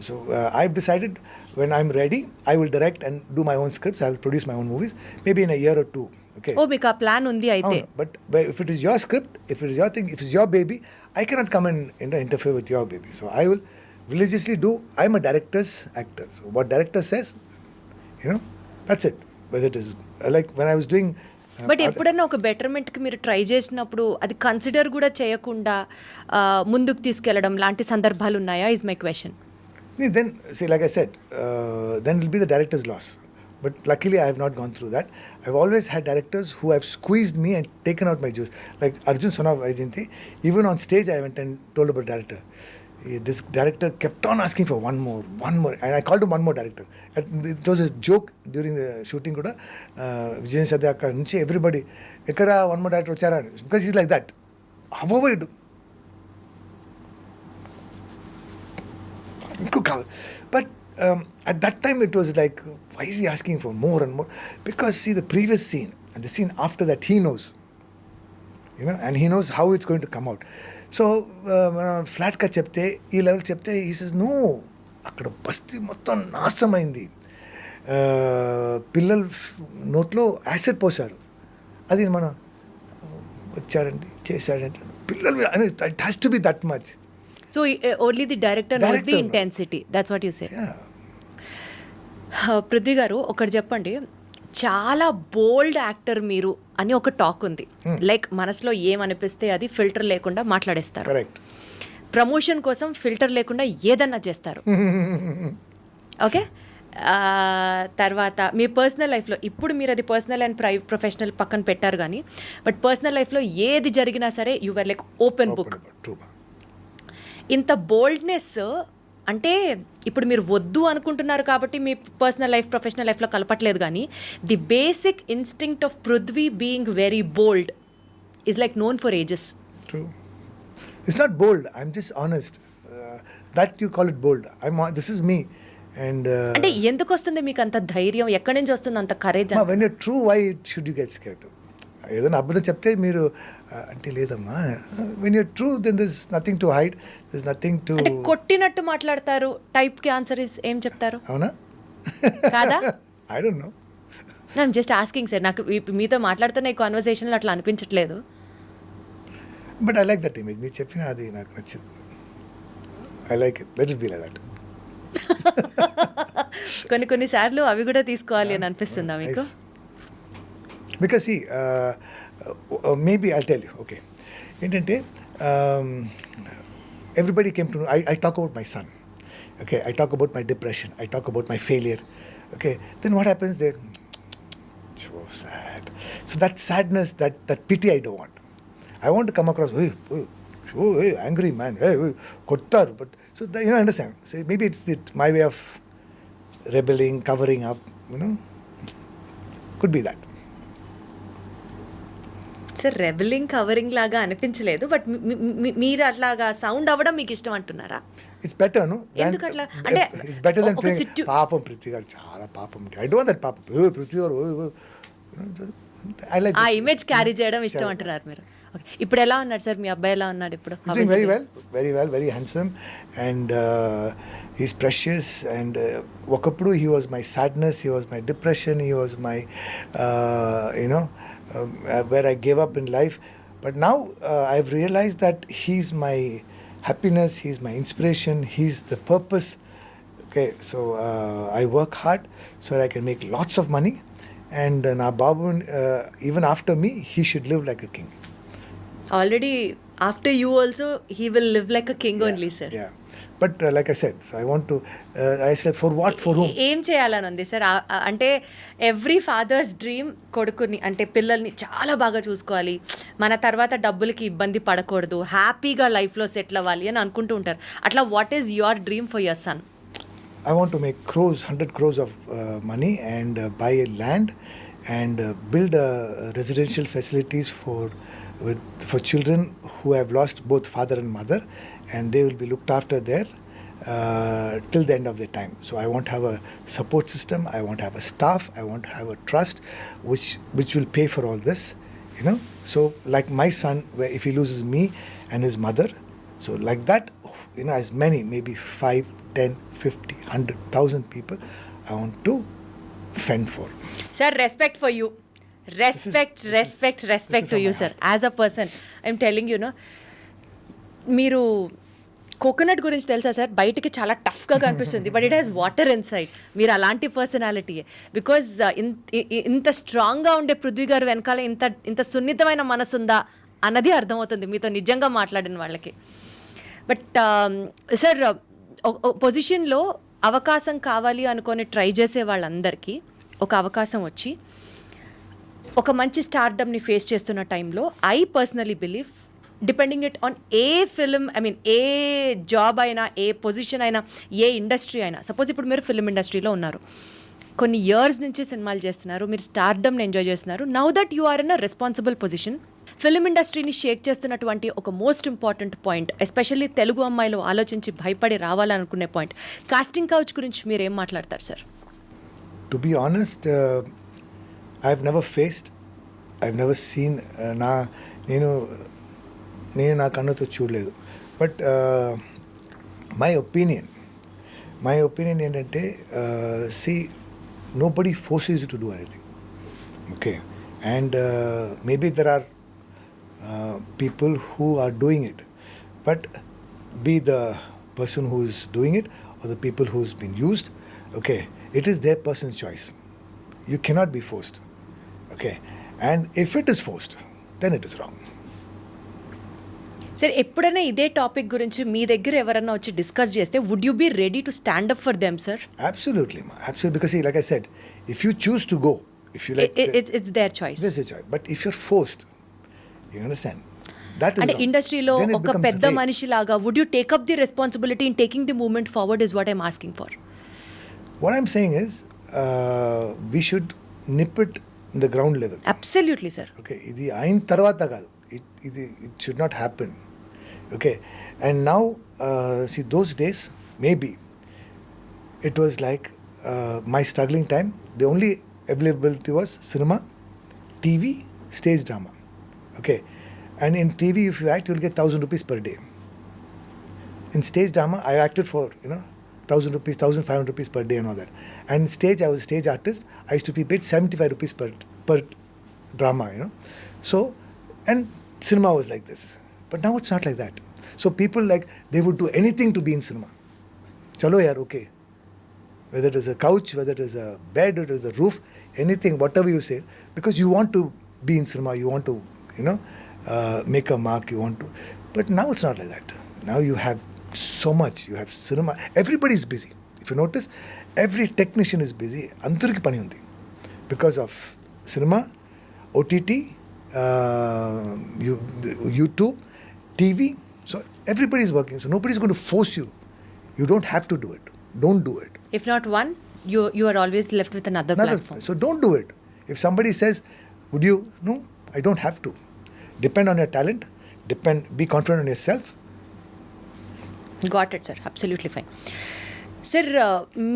So I've decided when I'm ready, I will direct and do my own scripts. I will produce my own movies, maybe in a year or 2. Okay.
ఓ మీకు ఆ plan ఉంది అయితే.
But if it is your script, if it is your thing, if it's your baby, I cannot come and interfere with your baby. So I will religiously do. I'm a director's actor. So what director says, that's it. Whether it is like when I was doing.
But ఎప్పుడన్నా ఒక బెటర్మెంట్కి మీరు try చేసినప్పుడు అది consider కూడా చేయకుండా ముందుకు తీసుకెళ్ళడం లాంటి సందర్భాలు ఉన్నాయా is my question.
Then see, like I said, then it will be the director's loss. But luckily I have not gone through that. I've always had directors who have squeezed me and taken out my juice. Like Arjun Sona Vaijayanti, even on stage I went and told about director. This director kept on asking for one more, and I called him one more director. It was a joke during the shooting kuda. Vijay Sadhya akka nunchi everybody, ekkada one more director vachara, because he's like that. However you do. But at that time it was like, why is he asking for more and more? Because see, the previous scene and the scene after that, he knows. And he knows how it's going to come out. So flat ka chepte, ee level chepte, he says, no, akkada basti mottam nasamaindi. పిల్లల నోట్లో acid పోసారు. అది మనం వచ్చారండి చేశాడంటే పిల్లలు it has to be that much.
So only the director knows the
Director knows.
Intensity, that's what you say. Prithvi గారు ఒకటి చెప్పండి, చాలా బోల్డ్ యాక్టర్ మీరు అని ఒక టాక్ ఉంది. లైక్ మనసులో ఏమనిపిస్తే అది ఫిల్టర్ లేకుండా మాట్లాడేస్తారు.
కరెక్ట్.
ప్రమోషన్ కోసం ఫిల్టర్ లేకుండా ఏదన్నా చేస్తారు. ఓకే, తర్వాత మీ పర్సనల్ లైఫ్లో ఇప్పుడు మీరు అది పర్సనల్ అండ్ ప్రొఫెషనల్ పక్కన పెట్టారు కానీ, బట్ పర్సనల్ లైఫ్లో ఏది జరిగినా సరే you are like open book. ఇంత బోల్డ్నెస్ అంటే ఇప్పుడు మీరు వద్దు అనుకుంటున్నారు కాబట్టి మీ పర్సనల్ లైఫ్ ప్రొఫెషనల్ లైఫ్లో కలపట్లేదు, కానీ the basic instinct of Prithvi being very bold is like known for ages.
True. It's not bold. I'm just honest. That you call it bold. This is me. And
అంటే ఎందుకు వస్తుంది మీకు అంత ధైర్యం, ఎక్కడి నుంచి వస్తుంది అంత courage?
when you're true, why should you get scared? ఏదైనా అబద్ధం చెప్తే మీరు అంటే లేదమ్మా. when you're true, then there's nothing to hide. There's nothing to.
అంటే కొట్టినట్టు మాట్లాడతారు టైప్కి ఆన్సర్ ఏం చెప్తారు?
అవునా?
కాదా?
I don't know.
I'm just asking sir. నాకు మీతో మాట్లాడుతున్న ఈ కాన్వర్సేషన్లో అట్లా అనిపించట్లేదు.
But I like that image. మీరు చెప్పిన అది నాకు నచ్చింది. I like it. Let it be like that.
కొన్నిసార్లు అవి కూడా తీసుకోవాలి అని అనిపిస్తుందా మీకు?
Nice. Because see, maybe I'll tell you. Okay. ఏంటంటే everybody came to know. I talk about my son. Okay. I talk about my depression. I talk about my failure. Okay. Then what happens? They're so sad. So that sadness, that pity I don't want. I want to come across, hey, angry man, hey, kottar. But so you know, understand. So maybe it's my way of rebelling, covering up. You know, could be that.
Sir rebelling covering లాగా అనిపించలేదు, but మీరు అట్లాగా sound అవ్వడం మీకు ఇష్టం అంటున్నారా?
It's better, no?
ఎందుకు అట్లా? అంటే
it's better than
ఒక
saying పాపం Prithiveeraj చాలా పాపం. I don't want that పాపం. Prithiveeraj. I like
ఆ
this.
ఇమేజ్ క్యారీ చేయడం ఇష్టం అంటున్నారు మీరు. ఓకే, ఇప్పుడు ఎలా ఉన్నాడు సార్ మీ అబ్బాయి? ఎలా ఉన్నాడు ఇప్పుడు?
He's doing very well, very handsome, and he's precious. And ఒకప్పుడు he was my sadness, he was my depression, he was my, where I gave up in life. But now I've realized that he's my happiness, he's my inspiration, he's the purpose. Okay, so I work hard so that I can make lots of money. And na Babu, even after me, he should live like a king.
Already after you also he will live like a king only sir.
Yeah. But like I said, so I want to, I said, for what, for whom?
ఏం చేయాలని ఉంది sir? అంటే every fathers dream కొడుకుని అంటే పిల్లల్ని చాలా బాగా చూసుకోవాలి, మన తర్వాత డబ్బులకి ఇబ్బంది పడకూడదు, హ్యాపీగా లైఫ్లో సెటిల్ అవ్వాలి అని అనుకుంటూ ఉంటారు. అట్లా what is your dream for your son?
I want to make 100 crores of money and buy a land and build residential facilities for children who have lost both father and mother, and they will be looked after there till the end of their time. So I want to have a support system, I want to have a staff, I want to have a trust which will pay for all this, you know. So like my son, where if he loses me and his mother, so like that, you know, as many, maybe 5, 10, 50, 100,000 people I want to fend for.
Sir, respect for you. Respect to you, sir. As a person, I'm telling you, మీరు coconut గురించి తెలుసా sir? బయటికి చాలా టఫ్గా కనిపిస్తుంది, but it has water in side. మీరు అలాంటి personality. Because ఇంత స్ట్రాంగ్గా ఉండే పృథ్వీ గారు వెనకాల ఇంత సున్నితమైన మనసు ఉందా అన్నది అర్థమవుతుంది మీతో నిజంగా మాట్లాడిన వాళ్ళకి. బట్ సార్, పొజిషన్లో అవకాశం కావాలి అనుకొని ట్రై చేసే వాళ్ళందరికీ ఒక అవకాశం వచ్చి ఒక మంచి స్టార్డమ్ని ఫేస్ చేస్తున్న టైంలో I personally believe, depending it on a film, I mean A job అయినా, ఏ పొజిషన్ అయినా, ఏ ఇండస్ట్రీ అయినా. సపోజ్ ఇప్పుడు మీరు ఫిల్మ్ ఇండస్ట్రీలో ఉన్నారు, కొన్ని ఇయర్స్ నుంచి సినిమాలు చేస్తున్నారు, మీరు స్టార్డమ్ని ఎంజాయ్ చేస్తున్నారు. Now that you are in a responsible position. Film ఇండస్ట్రీని షేక్ చేస్తున్నటువంటి ఒక most important point, especially Telugu అమ్మాయిలు ఆలోచించి భయపడి రావాలనుకునే పాయింట్, కాస్టింగ్ కౌచ్ గురించి మీరు ఏం మాట్లాడతారు sir?
To be honest, I've never faced, I've never seen, నేను నా కన్నుతో చూడలేదు. బట్ మై ఒపీనియన్ ఏంటంటే, nobody forces you to do anything. Okay, and maybe there are people who are doing it, but be the person who is doing it or the people who's been used, okay, it is their person's choice. You cannot be forced. Okay, and if it is forced, then it is wrong.
Sir ఎప్పుడైనా ఇదే topic గురించి మీ దగ్గర ఎవరైనా వచ్చి discuss చేస్తే would you be ready to stand up for them sir?
Absolutely, ma. Absolutely, because see, like I said, if you choose to go, if you like,
it's their choice.
this is a choice. But if you're forced, you understand, that is
అంటే
wrong.
ఇండస్ట్రీలో
Then it
ఒక
becomes
పెద్ద
rape.
మనిషి లాగా would you take up the responsibility in taking the movement forward is what I'm asking for.
What I'm saying is, we should nip it in the ground level.
Absolutely sir.
Okay, ఇది అయిన తర్వాత కాదు, it should not happen. Okay, and now see, those days maybe it was like my struggling time. The only availability was cinema, TV, stage drama. Okay, and in TV if you act, you'll get 1,000 rupees per day. In stage drama I acted for 1,000 rupees, 1,500 rupees per day and all that. And in stage I was a stage artist. I used to be paid 75 rupees per drama. So, and cinema was like this. But now it's not like that. So people, like, they would do anything to be in cinema. Chalo yaar, okay. Whether it is a couch, whether it is a bed, whether it is a roof, anything, whatever you say, because you want to be in cinema, you want to, make a mark, you want to. But now it's not like that. Now you have so much. You have cinema. Everybody is busy. If you notice, every technician is busy. Antariki pani undi. Because of cinema, OTT, YouTube, TV. So everybody is working. So nobody is going to force you. You don't have to do it. Don't do it.
If not one, you are always left with another platform.
So don't do it. If somebody says, would you? No, I don't have to. Depend on your talent. Be confident on yourself.
Got it sir, absolutely fine. Sir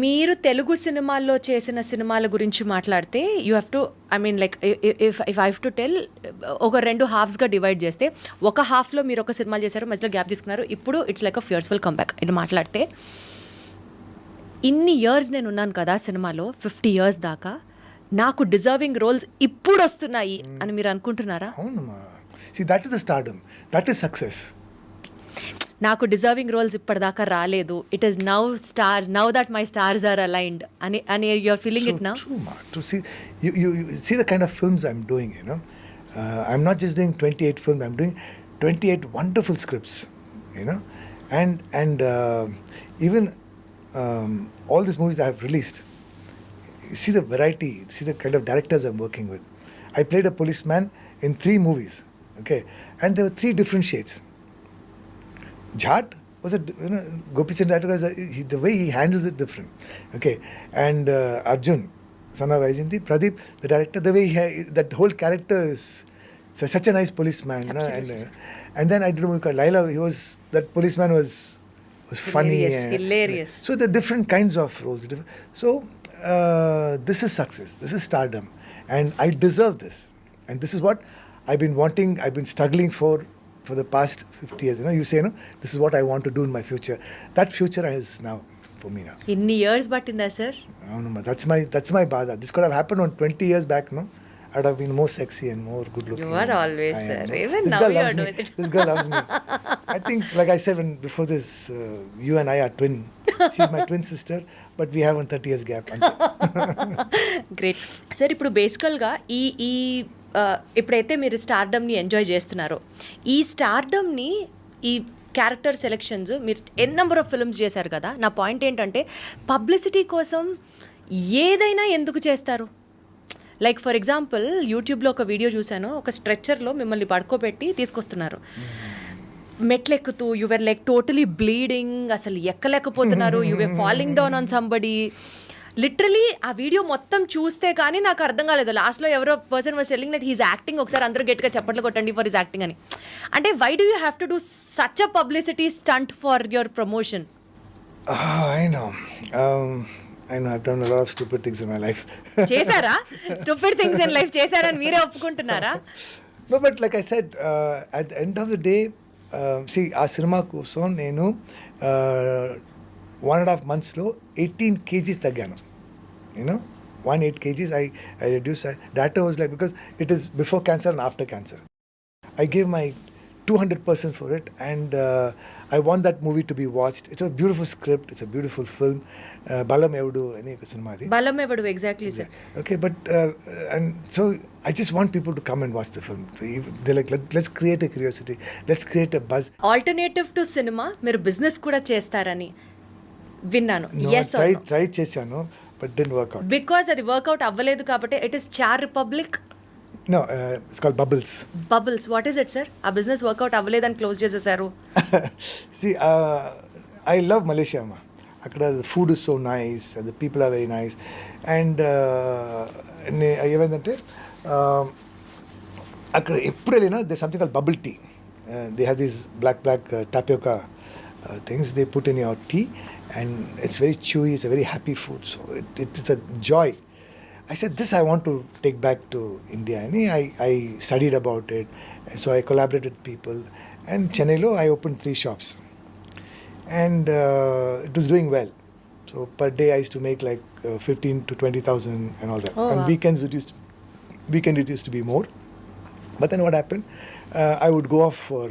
మీరు తెలుగు సినిమాల్లో చేసిన సినిమాల గురించి మాట్లాడితే you have to, I mean like if I have to tell, ఒక 2 హాఫ్స్గా divide చేస్తే, ఒక హాఫ్లో మీరు ఒక సినిమాలు చేశారు, మధ్యలో గ్యాప్ తీసుకున్నారు, ఇప్పుడు ఇట్స్ లైక్ అ ఫియర్స్ఫుల్ కంబ్యాక్. ఇది మాట్లాడితే ఇన్ని ఇయర్స్ నేను ఉన్నాను కదా సినిమాలో, 50 years దాకా, నాకు డిజర్వింగ్ రోల్స్ ఇప్పుడు వస్తున్నాయి అని మీరు అనుకుంటున్నారా?
అవునమ్మా. See, that is the stardom. That is success.
నాకు డిజర్వింగ్ రోల్స్ ఇప్పటిదాకా రాలేదు, it is now stars, now that my stars are aligned అని you are feeling it now?
True, ma. To see, you see the kind of films I'm doing, I'm not just doing 28 films, I'm doing 28 wonderful scripts, and even all these movies I have released, you see the variety, see the kind of directors I'm working with. I played a policeman in 3 movies, okay, and there were 3 different shades. Jhat was Gopichand Rathore was the way he handles it different, okay, and Arjun, son of Vaijayanti, Pradeep, the director, the way that whole character is such a nice policeman, and then I did a movie called Laila. That policeman was funny,
hilarious.
So the different kinds of roles. So this is success. This is stardom, and I deserve this. And this is what I've been wanting. I've been struggling for the past 50 years. You say, this is what I want to do in my future. That future is now for me now.
ఇన్ని years పట్టిందా sir?
No, that's my bada. This could have happened on 20 years back, no? I'd have been more sexy and more good looking.
You are always,
I
sir.
am, no?
Even
This
now
girl
you
loves
are
me.
doing it.
This girl loves me. I think, like I said before this, you and I are twin. She's my twin sister, but we have a 30 years gap.
Great sir. ఇప్పుడు బేసికల్గా ఈ ఎప్పుడైతే మీరు స్టార్డమ్ని enjoy చేస్తున్నారో, ఈ స్టార్డమ్ని, ఈ character selections, మీరు ఎన్ నెంబర్ ఆఫ్ ఫిల్మ్స్ చేశారు కదా, నా పాయింట్ ఏంటంటే పబ్లిసిటీ కోసం ఏదైనా ఎందుకు చేస్తారు? లైక్ ఫర్ ఎగ్జాంపుల్ యూట్యూబ్లో ఒక వీడియో చూశాను, ఒక స్ట్రెచ్చర్లో మిమ్మల్ని పడుకోబెట్టి తీసుకొస్తున్నారు, మెట్లెక్కుతూ, యువర్ లైక్ టోటలీ బ్లీడింగ్, అసలు ఎక్కలేకపోతున్నారు, your falling down on somebody. Literally ఆ వీడియో మొత్తం చూస్తే కానీ నాకు అర్థం కాలేదు. లాస్ట్లో ఎవరో person was telling that he's acting, ఒకసారి అందరూ గట్టిగా చప్పట్లు కొట్టండి ఫర్ హిస్ యాక్టింగ్ అని. అంటే why do you have to do such a publicity stunt for your promotion?
I know. I've done a lot of stupid things in my life.
చేశారా? Stupid things in life చేశారని మీరే ఒప్పుకుంటున్నారా?
No, but like I said, at the end of the day, see, ఆ cinema కోసం నేను 1.5 months 18 kgs తగ్గాను. 1 8 kgs. I reduced. Doctor was like, because it is before cancer and after cancer. I gave my 200% for it, and I want that movie to be watched. It's a beautiful script. It's a beautiful film. Balam Evudu any cinema adi.
బలం ఎవడు exactly sir.
Okay, but and so I just want people to come and watch the film. They're like, let's create a curiosity. Let's create a buzz.
Alternative to cinema మీరు business కూడా చేస్తారని విన్నాను.
No,
yes
try చేశాను, but didn't work out.
Because అది work out అవ్వలేదు కాబట్టి it is char republic
No, it's called Bubbles.
Bubbles. What is it sir? ఆ business work out అవ్వలేదని క్లోజ్ చేసేసారు.
See, I love Malaysia, ma. Akkada the food is so nice, and the people are very nice, and ఏమైందంటే అక్కడ ఎప్పుడు వెళ్ళినా there's something called bubble tea. They have these black tapioca things they put in your tea, and it's very chewy. It's a very happy food, so it is a joy. I said, this I want to take back to India. And I studied about it. And so I collaborated with people. And Chennai lo, I opened 3 shops. And it was doing well. So per day I used to make like 15 to 20,000 and all that.
Oh,
and
wow.
weekend it used to be more. But then what happened? I would go off for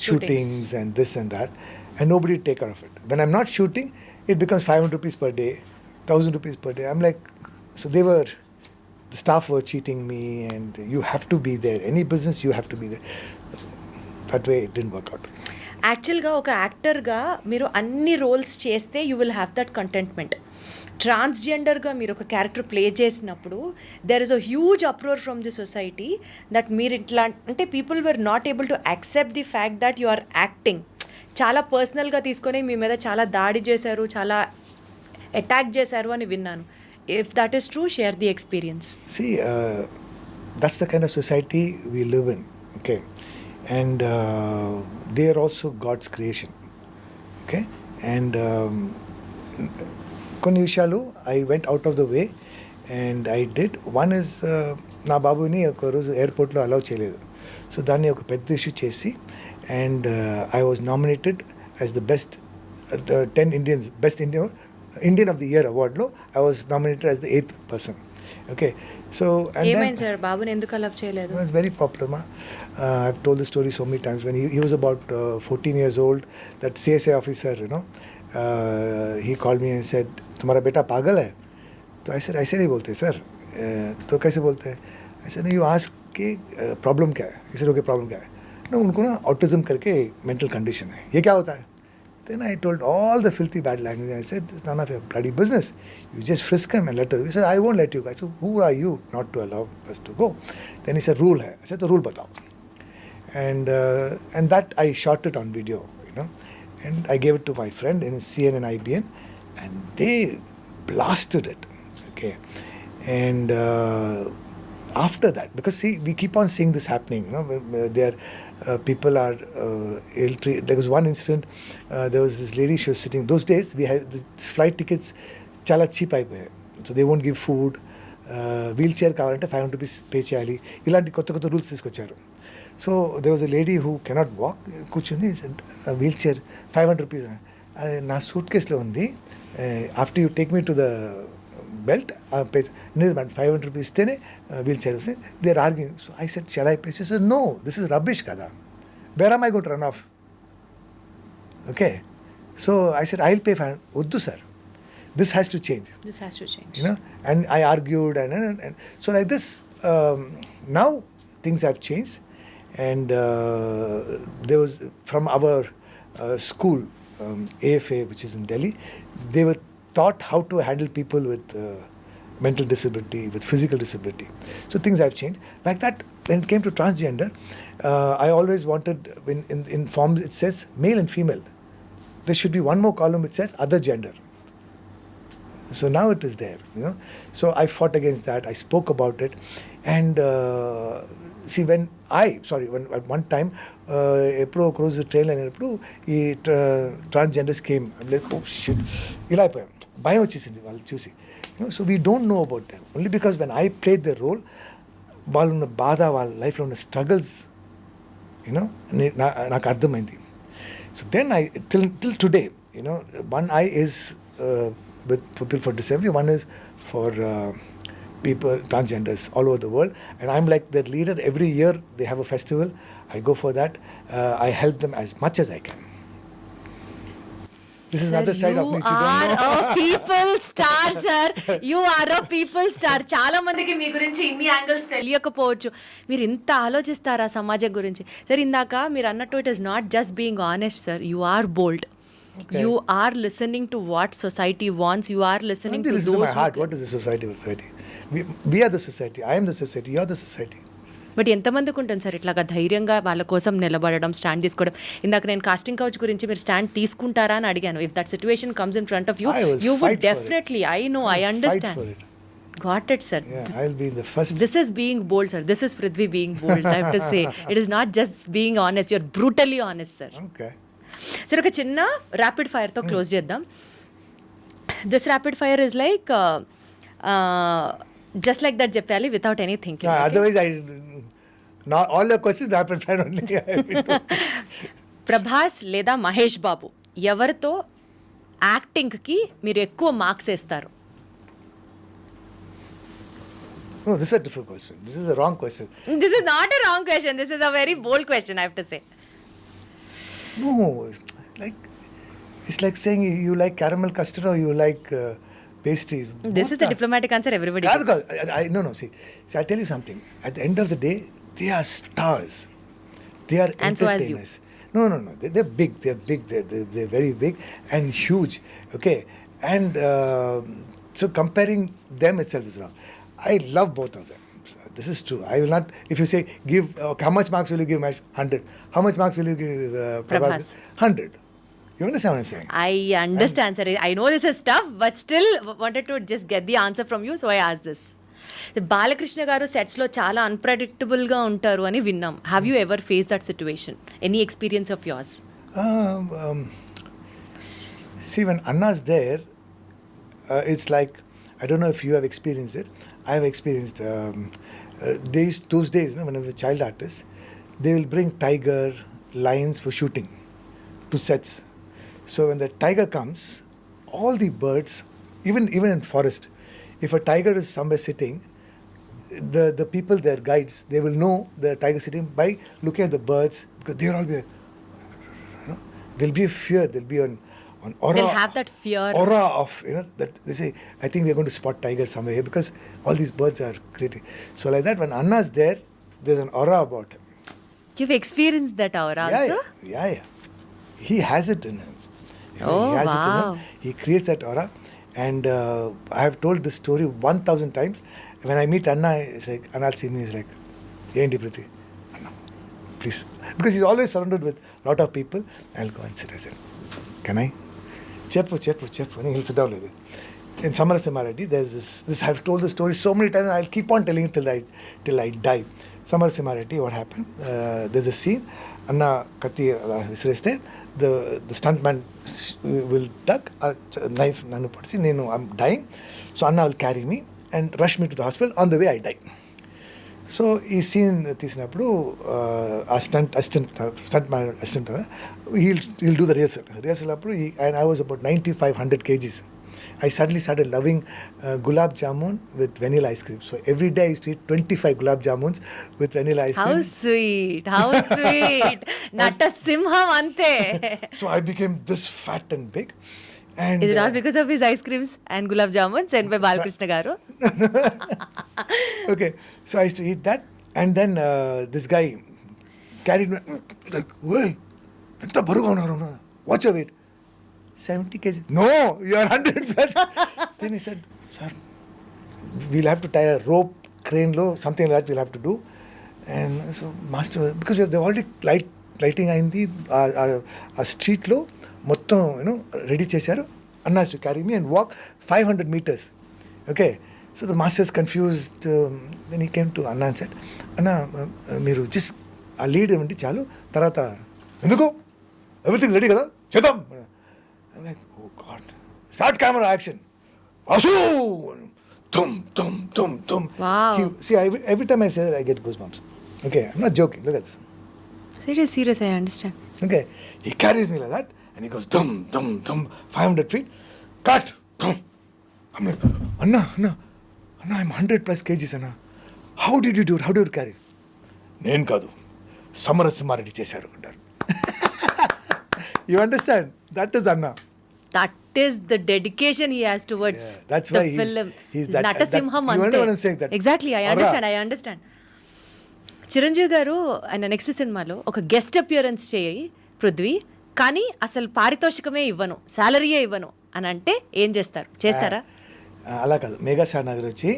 shootings and this and that, and nobody would take care of it. When I'm not shooting, it becomes 500 rupees per day, 1,000 rupees per day. I'm like, so the staff were cheating me, and you have to be there. Any business, you have to be there. That way, it didn't work out.
యాక్చువల్గా ఒక యాక్టర్గా మీరు అన్ని roles చేస్తే you will have that contentment. ట్రాన్స్జెండర్గా మీరు ఒక character play చేసినప్పుడు there is a huge uproar from the society that మీరు ఇట్లా అంటే people were not able to accept the fact that you are acting. చాలా పర్సనల్గా తీసుకొని మీ మీద చాలా దాడి చేశారు, చాలా అటాక్ చేశారు అని విన్నాను. If that is true, share the experience.
See, that's the kind of society we live in, okay? And they are also God's creation, okay? And కొన్ని విషయాలు I went out of the way and I did. One is, నా బాబుని ఒక రోజు ఎయిర్పోర్ట్లో allow చేయలేదు. So దాన్ని ఒక పెద్ద ఇష్యూ చేసి, and I was nominated as the best 10 Indians, best Indian of the Year award lo, I was nominated as the 8th person. Okay, so and
ఏమైంది సార్ బాబుని ఎందుకు అలవ్ చేయలేదు?
it was very popular, ma. I've told the story so many times. When he was about 14 years old, that CSA officer, he called me and said, तुम्हारा बेटा पागल है? तो I said, ऐसे नहीं बोलते सर. तो कैसे बोलते हैं? I said, you ask कि प्रॉब्लम क्या है? He said, okay, प्रॉब्लम क्या है? ना उनको ना ऑटिज्म करके मेंटल कंडीशन है. ये क्या होता है? Then I told all the filthy bad language. I said, it's none of your bloody business. You just frisk him and let us. He said, I won't let you go. I said, who are you not to allow us to go? Then he said, rule hai. I said, the rule batao. And that I shot it on video, and I gave it to my friend in CN and IBN, and they blasted it. Okay, and after that, because see, we keep on seeing this happening, there people are ill-treated. There was one incident, there was this lady, she was sitting, those days we had the flight tickets chala cheap అయిపోయాయి, so they won't give food, wheelchair కావాలంటే 500 rupees pay చేయాలి, ఇలాంటి కొత్త rules తీసుకొచ్చారు. So there was a lady who cannot walk, కూర్చుని wheelchair 500 rupees, నా suit కేసులో ఉంది, after you take me to the belt, లేదు మేడం 500 rupees ఇస్తేనే వీల్ చైర్ వస్తుంది. They are arguing. So I said shall I pay? She said no, this is rubbish కదా, where am I going to run off? Okay, so I said I will pay 500. వద్దు sir, this has to change.
This has to change.
And I argued, and so like this, now things have changed, and there was from our school, AFA, which is in Delhi, they were taught how to handle people with mental disability, with physical disability. So things have changed. Like that, when it came to transgender, I always wanted, in forms it says male and female. There should be one more column which says other gender. So now it is there, So I fought against that. I spoke about it. And see, when at one time, ఎప్పుడో ఒక రోజు ట్రైన్లో అయినప్పుడు ఈ transgenders came. Oh shit, ఇలా అయిపోయాం, భయం వచ్చేసింది వాళ్ళు చూసి. So we don't know about them. Only because when I played the role, వాళ్ళు ఉన్న బాధ, వాళ్ళ లైఫ్లో ఉన్న స్ట్రగల్స్ నాకు అర్థమైంది. So then I till today, one eye is with people for disability, one is for people, transgenders all over the world. And I'm like their leader. Every year they have a festival. I go for that. I help them as much as I can. This is another side of me which you don't know.
a people star, sir. You are a people star. చాలా మందికి మీ గురించి ఇన్ని angles తెలియకపోవచ్చు. మీరు ఇంత ఆలోచిస్తారా సమాజం గురించి? Sir ఇందాక మీరు అన్నట్టు it is not just being honest, sir. You are bold.
Okay.
You are listening to what society wants. You are listening to
Listen to
those
my heart. What is the society? We are the society. I am the society. You are the society.
But ఎంతమందికి ఉంటుంది sir ఇట్లాగా ధైర్యంగా వాళ్ళ కోసం నిలబడడం, stand తీసుకోవడం? ఇందాక నేను కాస్టింగ్ కౌచ్ గురించి మీరు స్టాండ్ తీసుకుంటారా అని అడిగాను. If that situation comes in front of you,
I will
you
fight
would
for
definitely. I know, I understand.
Fight for it.
Got it, sir.
Yeah, I'll be in the first.
This is being bold, sir. This is Prithvi being bold. I have to say, it is not just being honest. You're brutally honest, sir.
Okay.
సరే, ఒక చిన్న rapid ఫైర్తో close చేద్దాం. This rapid fire is like just like that చెప్పాలి without any thinking.
Otherwise, not all the questions happen fine only.
Prabhas లేదా మహేష్ బాబు ఎవరితో యాక్టింగ్కి మీరు ఎక్కువ మార్క్స్ వేస్తారు?
No, this is a difficult question. This is a wrong question.
This is not a wrong question. This is a very bold question, I have to say.
No, it's like saying you like caramel custard or you like pastries.
This is the diplomatic answer everybody
Kaadu,
gives.
kaadu. No. See, I'll tell you something. At the end of the day, they are stars. They are
And so as you.
entertainers. No. They're big. They're very big and huge. Okay, and so comparing them itself is wrong. I love both of them. This is true. I will not. If you say give, how much marks will you give? 100. How much marks will you give Prabhas? 100. You understand what I'm saying?
I understand, sir. I know this is tough, but still wanted to just get the answer from you, so I asked this. Balakrishna గారు సెట్స్లో చాలా అన్ప్రెడిక్టబుల్గా ఉంటారు అని విన్నాం. Have you ever face that situation? Any experience of yours?
See, when Anna's there, it's like, I don't know if you have experienced it. I have experienced those days, when I was a child artist, they will bring tiger, lions for shooting to sets. So when the tiger comes, all the birds, even in forest, if a tiger is somewhere sitting, the people, their guides, they will know the tiger sitting by looking at the birds, because they will all be, there'll be a fear, there'll be an aura.
They'll have that fear.
Aura of, that they say, I think we're going to spot tiger somewhere here because all these birds are creating. So like that, when Anna's there, there's an aura about him.
You've experienced that aura also?
Yeah. He has it in him.
Oh,
he has it in
wow.
him. He creates that aura. And I have told this story 1,000 times. When I meet Anna, it's like, Anna will see me, he's like, Yendi Prithvi, Anna, please. Because he's always surrounded with a lot of people. I'll go and sit. I said, can I? Cheppu. And he'll sit down like that. In Samarasimareddy, there's this. I've told the story so many times, I'll keep on telling it till I die. Samarasimareddy, what happened? There's a scene. Anna Kati visreste, the stuntman will duck a knife. Nanu padisi, I'm dying. So Anna will carry me and rush me to the hospital. On the way, I die. So ఈ scene తీసినప్పుడు ఆ stuntman assistant he'll do the rehearsal అప్పుడు and I was about 95-100 kgs. I suddenly started loving gulab jamun with vanilla ice cream. So every day I used to eat 25 gulab jamuns with vanilla ice cream.
How sweet. Natasimham ante.
So I became this fat and big. And
Is it all because of his ice creams and gulab jamun sent by Balakrishna garu?
Okay, so I used to eat that, and then this guy carried me like, "Hey, enta baruga unnaru? What's your weight?" 70 kg. No, you are 100 plus. Then he said, "Sir, we'll have to tie a rope, crane low, something like that we'll have to do." And so, master, because they've already lighting అయింది ఆ స్ట్రీట్లో మొత్తం ready చేశారు. Anna has to carry me and walk 500 meters. Okay, so the master is confused. Then he came to Anna and said, "Anna, మీరు just ఆ lead ఇవ్వండి చాలు, తర్వాత ఎందుకు ఎవ్రీథింగ్ రెడీ కదా చేద్దాం." I'm like, oh God. Start camera action. Vasu! Tum.
Wow.
See, every time I say that, I get goosebumps. Okay, I'm not joking. Look at this.
Serious, I understand.
Okay, he carries me like that, and he goes, dum, 500 feet. Cut! Dum. I'm like, Anna, I'm 100+ kgs, Anna. How did you do it? How did you carry? నేను కాదు, సమరసింహారెడ్డి చేశారు అంటారు. You understand? That is Anna.
That is the dedication he has towards
That's
the
why
film.
he's that.
Natasimham
You know what I'm saying? That
Exactly, I
aura.
understand. Chiranjeevi గారు ఆయన next సినిమాలో ఒక guest appearance చేయి పృథ్వీ, కానీ అసలు పారితోషికమే ఇవ్వను, శాలరీయే ఇవ్వను అని అంటే ఏం చేస్తారా?
అలా కాదు, మెగాస్టార్ నగర్ వచ్చి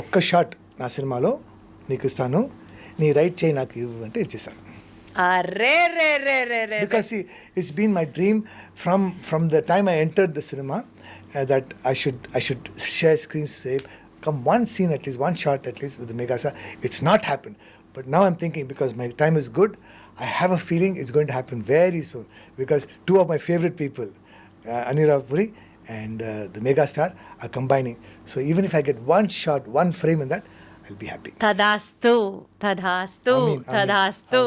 ఒక్క షాట్ నా సినిమాలో నీకు ఇస్తాను, నీ రైట్ చేయి నాకు ఇవ్వు అంటే ఇచ్చేస్తాను.
అరే రే రే రే రే
Because see, it's been my dream from the time I entered the cinema that I should share screen save, come one scene at least, one shot at least with the megastar. It's not happened, but now I'm thinking because my time is good, I have a feeling it's going to happen very soon because two of my favorite people, Anirudh Puri and the megastar are combining. So even if I get one shot, one frame in that, I'll be happy.
తదాస్తు
Amin.
తదాస్తు.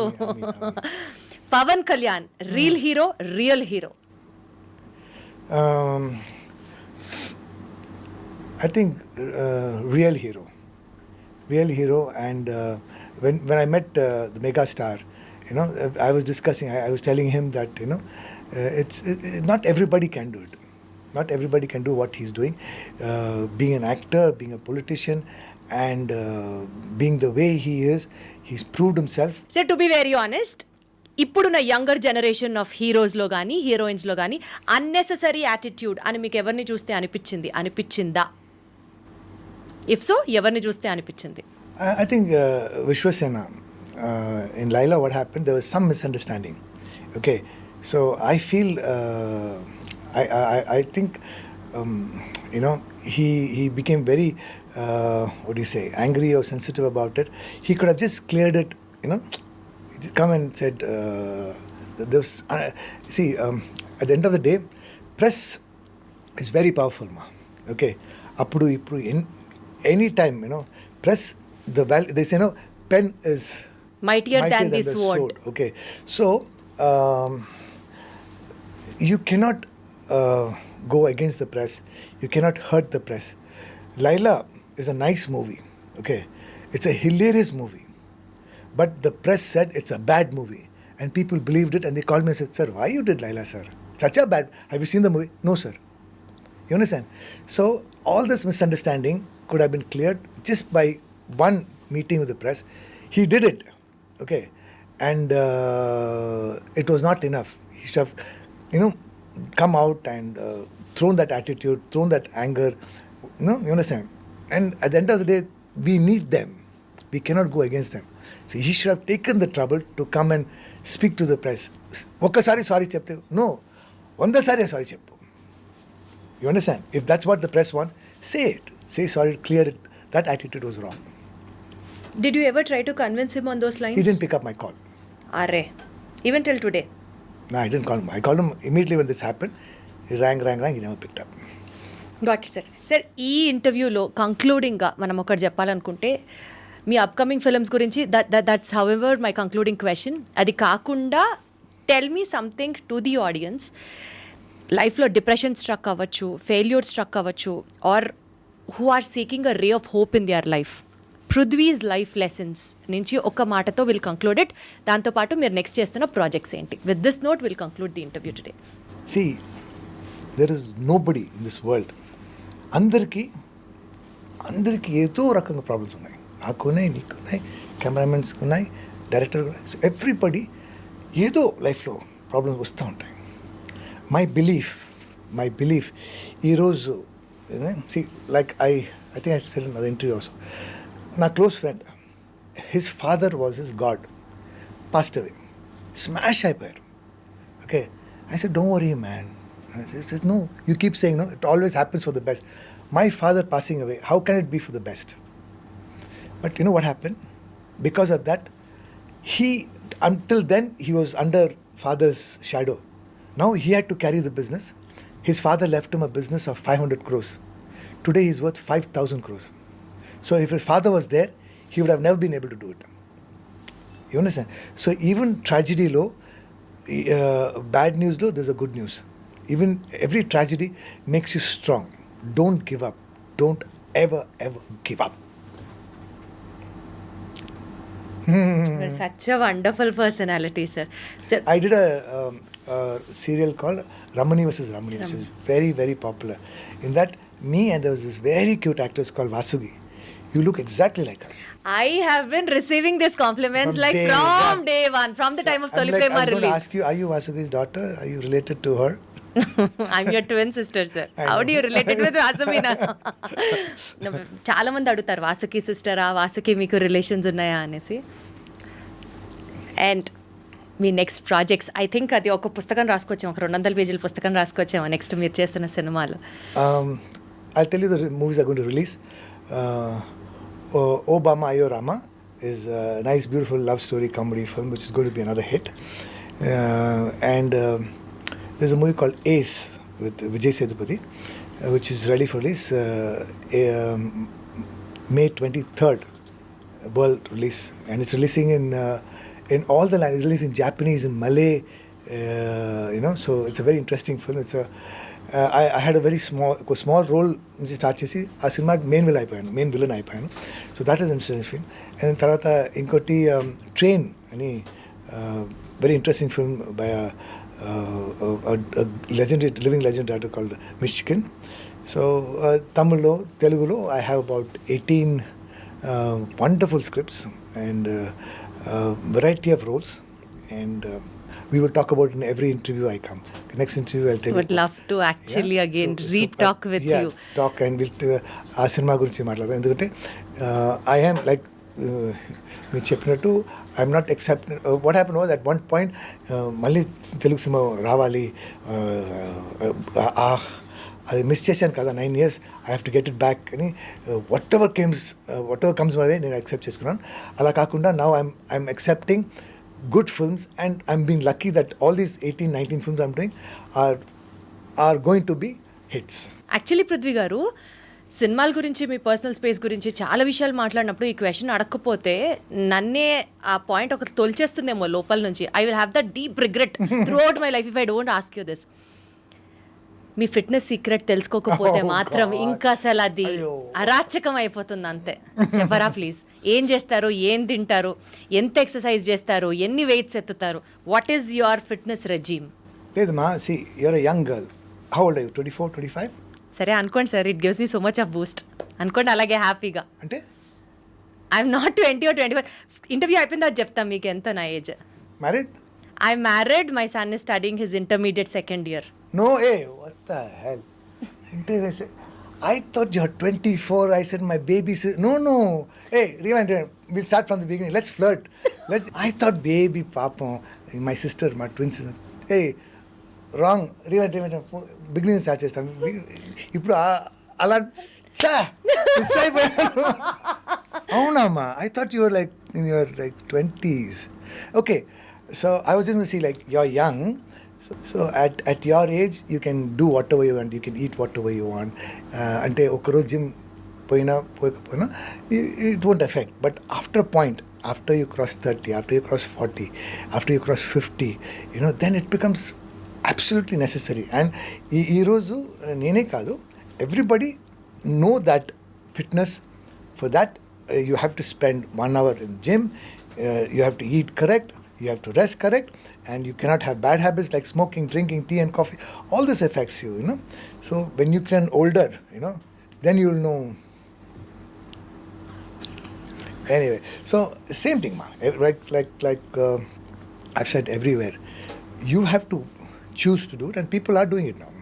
Pavan Kalyan real hero?
I think real hero, and when I met the megastar, you know, I was discussing, I was telling him that, you know, it's not everybody can do it. Not everybody can do what he's doing. Being an actor, being a politician, and being the way he is, he's proved himself.
So to be very honest, ఇప్పుడున్న younger generation of హీరోస్లో కానీ హీరోయిన్స్లో కానీ unnecessary attitude అని మీకు ఎవరిని చూస్తే అనిపించిందా? If so, ఎవరిని చూస్తే అనిపించింది?
I think Vishwasena, in Laila, what happened, there was some misunderstanding. Okay, so I feel, I think, you know, he became very, what do you say, angry or sensitive about it. He could have just cleared it, you know, come and said, this, see, at the end of the day, press is very powerful, ma. Okay, appudu ippudu any time, you know, press, they say, no, pen is
Mightier than the sword.
Okay, so you cannot go against the press, you cannot hurt the press. Laila is a nice movie, okay, it's a hilarious movie, but the press said it's a bad movie, and people believed it, and they called me and said, sir, why you did Laila, sir? Such a bad, have you seen the movie? No, sir. You understand? So all this misunderstanding could have been cleared just by one meeting with the press. He did it, okay, and it was not enough. He should have, you know, come out and thrown that attitude, thrown that anger, you know, you understand? And at the end of the day, we need them. We cannot go against them. So he should have taken the trouble to come and speak to the press. Okkasari sorry chepte, no, ondasari sorry cheppu. You understand? If that's what the press wants, say it. Say sorry, clear it. That attitude was wrong.
Did you ever try to convince him on those lines?
He didn't pick up my call.
Arre, even till today.
No, I didn't call him. I called him immediately when this happened. He rang. He never picked up.
Got it sir. ఈ ఇంటర్వ్యూలో కంక్లూడింగ్గా మనం ఒకటి చెప్పాలనుకుంటే, మీ upcoming films గురించి that's however my concluding question. అది కాకుండా tell me something to the audience. లైఫ్లో డిప్రెషన్ స్ట్రక్ అవ్వచ్చు, ఫెయిల్యూర్ స్ట్రక్ అవ్వచ్చు, or who are seeking a ray of hope in their life. Prithvi's life lessons నుంచి ఒక మాటతో will conclude it. దాంతోపాటు మీరు నెక్స్ట్ చేస్తున్న ప్రాజెక్ట్స్ ఏంటి? With this note will conclude the interview today.
See, there is nobody in this world. అందరికీ ఏదో రకంగా ప్రాబ్లమ్స్ ఉన్నాయి. నాకున్నాయి, నీకున్నాయి, కెమెరామెన్స్కి ఉన్నాయి, డైరెక్టర్ ఉన్నాయి. సో ఎవ్రీబడి ఏదో లైఫ్లో ప్రాబ్లమ్స్ వస్తూ ఉంటాయి. మై బిలీఫ్ ఈరోజు like I think I said in other interview also, నా close friend, his father was his God, passed away, smash అయిపోయారు. Okay, I said, don't worry, man. He said, no, you keep saying no, it always happens for the best. My father passing away, how can it be for the best? But you know what happened? Because of that, until then, he was under father's shadow. Now he had to carry the business. His father left him a business of 500 crores. Today he's worth 5,000 crores. So if his father was there, he would have never been able to do it. You understand? So even tragedy low, bad news though, there's a good news. Even every tragedy makes you strong. don't give up. Don't ever give up.
Such a wonderful personality, sir. Sir,
I did a serial called Ramani vs. Ramani, which is very, very popular. In that, me and there was this very cute actress called Vasugi. You look exactly like her.
I have been receiving these compliments
From
like
day
from
one.
day one, from the time of
I'm
Toli
like,
Prema
I'm going to
release.
ask you, are you Vasugi's daughter? Are you related to her?
I'm your twin sister, sir.
I
How
know.
do you related with Vasumina? చాలా మంది అడుగుతారు వాసుకి సిస్టరా వాసుకి మీకు relations ఉన్నాయా అనేసి. And me next projects I think అది ఒక పుస్తకం రాసుకోవచ్చాము, ఒక 200 పేజీల పుస్తకం రాసుకోవచ్చాము నెక్స్ట్ మీరు చేస్తున్న సినిమాలు.
I'll tell you the movies are going to release. Obama Ayo Rama is a nice, beautiful love story comedy film, which is going to be another hit. And there's a movie called Ace with Vijay Sethupathi, which is ready for release May 23rd, world release, and it's releasing in all the languages. It's releasing in Japanese, in Malay, so it's a very interesting film. It's a I had a very small role నుంచి start చేసి ఆ సినిమాకి main villain అయిపోయాను. So that is interesting film. And తర్వాత ఇంకోటి train అని very interesting film by legendary living legend actor called Michigan. So Tamil, Telugu, I have about 18 wonderful scripts and variety of roles, and we will talk about in every interview I come. The next interview I'll tell you.
Would love to actually again talk with you.
Talk and we'll ఆ cinema గురించి మాట్లాడదాం. ఎందుకంటే I am like మీరు చెప్పినట్టు I'm not except what happen was at one point మళ్ళీ Telugu cinema రావాలి, అది miss చేశాను కదా 9 years, I have to get it back అని whatever comes my way నేను యాక్సెప్ట్ చేసుకున్నాను. అలా కాకుండా now I'm accepting good films, and I'm being lucky that all these 18-19 films I'm doing are going to be hits.
Actually Prithvi గారు సినిమాల గురించి మీ personal space గురించి చాలా విషయాలు మాట్లాడినప్పుడు ఈ క్వశ్చన్ అడగకపోతే నన్నే ఆ పాయింట్ ఒక తొలిచేస్తుందేమో లోపల నుంచి. I will have the deep regret throughout my life if I don't ask you this. మీ ఫిట్నెస్ సీక్రెట్ తెలుసుకోకపోతే మాత్రం ఇంకా అసలు అది అరాచకం అయిపోతుంది అంతే. చెప్పరా ప్లీజ్, ఏం చేస్తారు, ఏం తింటారు, ఎంత ఎక్సర్సైజ్ చేస్తారు, ఎన్ని వెయిట్స్ ఎత్తుతారు, what is your fitness regime?
లేదమ్మా, see, you're a young girl. How old are you? 24, 25?
సరే అనుకోండి sir, it gives me so much of Boost అనుకోండి. అలాగే హ్యాపీగా
అంటే
ఐఎమ్ నాట్ 20 or 21. ఇంటర్వ్యూ అయిపోయిన తర్వాత చెప్తాను మీకు ఎంత నా age.
Married?
I'm married. My son is studying his intermediate second year.
No, hey, what the hell? I thought you're 24. I said my baby. No. Hey, rewind. We'll start from the beginning. Let's flirt. I thought baby, papa, my sister, my twin sister. Hey, wrong. Rewind. Beginning start చేస్తాం. ఇప్పుడు అలా miss అయిపోయాను. అవునమ్మా, I thought you were like in your like 20s. Okay. So I was just going to see, like, you're young, so at your age you can do whatever you want, you can eat whatever you want. Ante okaro gym poina it won't affect. But after a point, after you cross 30, after you cross 40, after you cross 50, then it becomes absolutely necessary. And ee roju nene kaadu, everybody know that fitness, for that you have to spend 1 hour in gym, you have to eat correct, you have to rest correct, and you cannot have bad habits like smoking, drinking tea and coffee. All this affects you, So when you get older, then you'll know. Anyway, so same thing, ma. Like I've said everywhere, you have to choose to do it, and people are doing it now.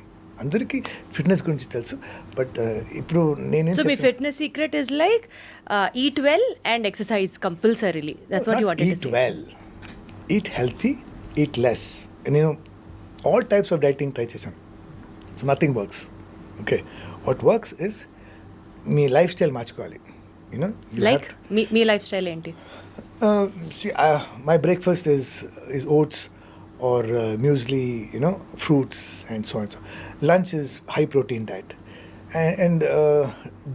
అందరికీ fitness గురించి తెలుసు, but ఇప్పుడు నేనేం
so me fitness secret is like eat well and exercise compulsorily. That's what you wanted to say.
Eat well, eat healthy, eat less. And all types of dieting try చేశాను. So nothing works. Okay. What works is me life style మార్చుకోవాలి.
Like మీ life style ఏంటి?
See, my breakfast is oats or muesli, fruits and so on. So lunch is high protein diet. And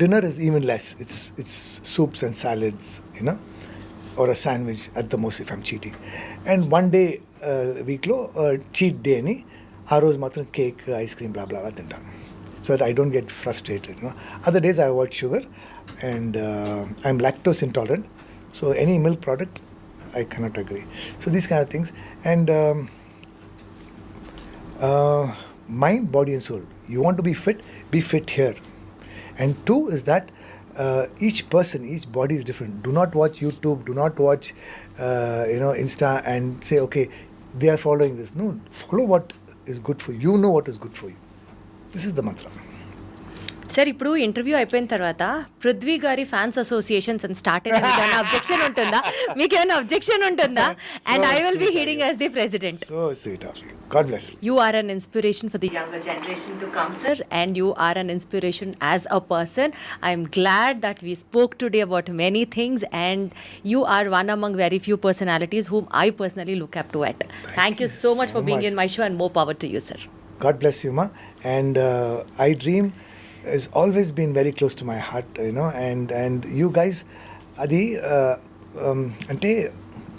dinner is even less. It's soups and salads, or a sandwich at the most if I'm cheating. And one day week lo cheat day ani aa roju matram cake, ice cream, blah blah blah tintam. so that I don't get frustrated. Other days I avoid sugar, and I'm lactose intolerant, so any milk product I cannot agree. So these kind of things, and mind, body and soul. You want to be fit here. And two is that each person, each body is different. Do not watch YouTube, do not watch Insta and say, okay, they are following this. No, follow what is good for you. You know what is good for you. This is the mantra.
Sir ఇప్పుడు interview అయిపోయిన తర్వాత పృథ్వీ గారి fans associations అని start అయిన objection ఉంటుందా? మీకు ఏమైనా objection ఉంటుందా? And I will be heading as the president.
So sweet of you. God bless you.
You are an inspiration for the younger generation to come, sir, and you are an inspiration as a person. I am glad that we spoke today about many things, and you are one among very few personalities whom I personally look up to at. Thank you so much for being in my show, and more power to you, sir.
God bless you, ma. And iDream has always been very close to my heart, and you guys, అది అంటే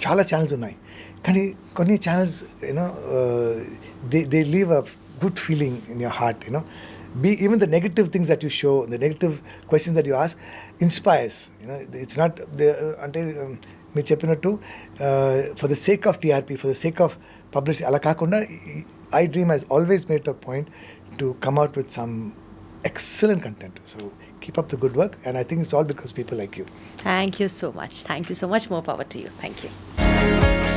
చాలా channels ఉన్నాయి, కానీ కొన్ని channels they leave a good feeling in your heart, even the negative things that you show, the negative questions that you ask inspires, it's not అంటే మీరు చెప్పినట్టు for the sake of TRP, for the sake of publicity అలా కాకుండా iDream has always made a point to come out with some excellent content. So keep up the good work, and I think it's all because people like you.
Thank you so much. Thank you so much. More power to you. Thank you.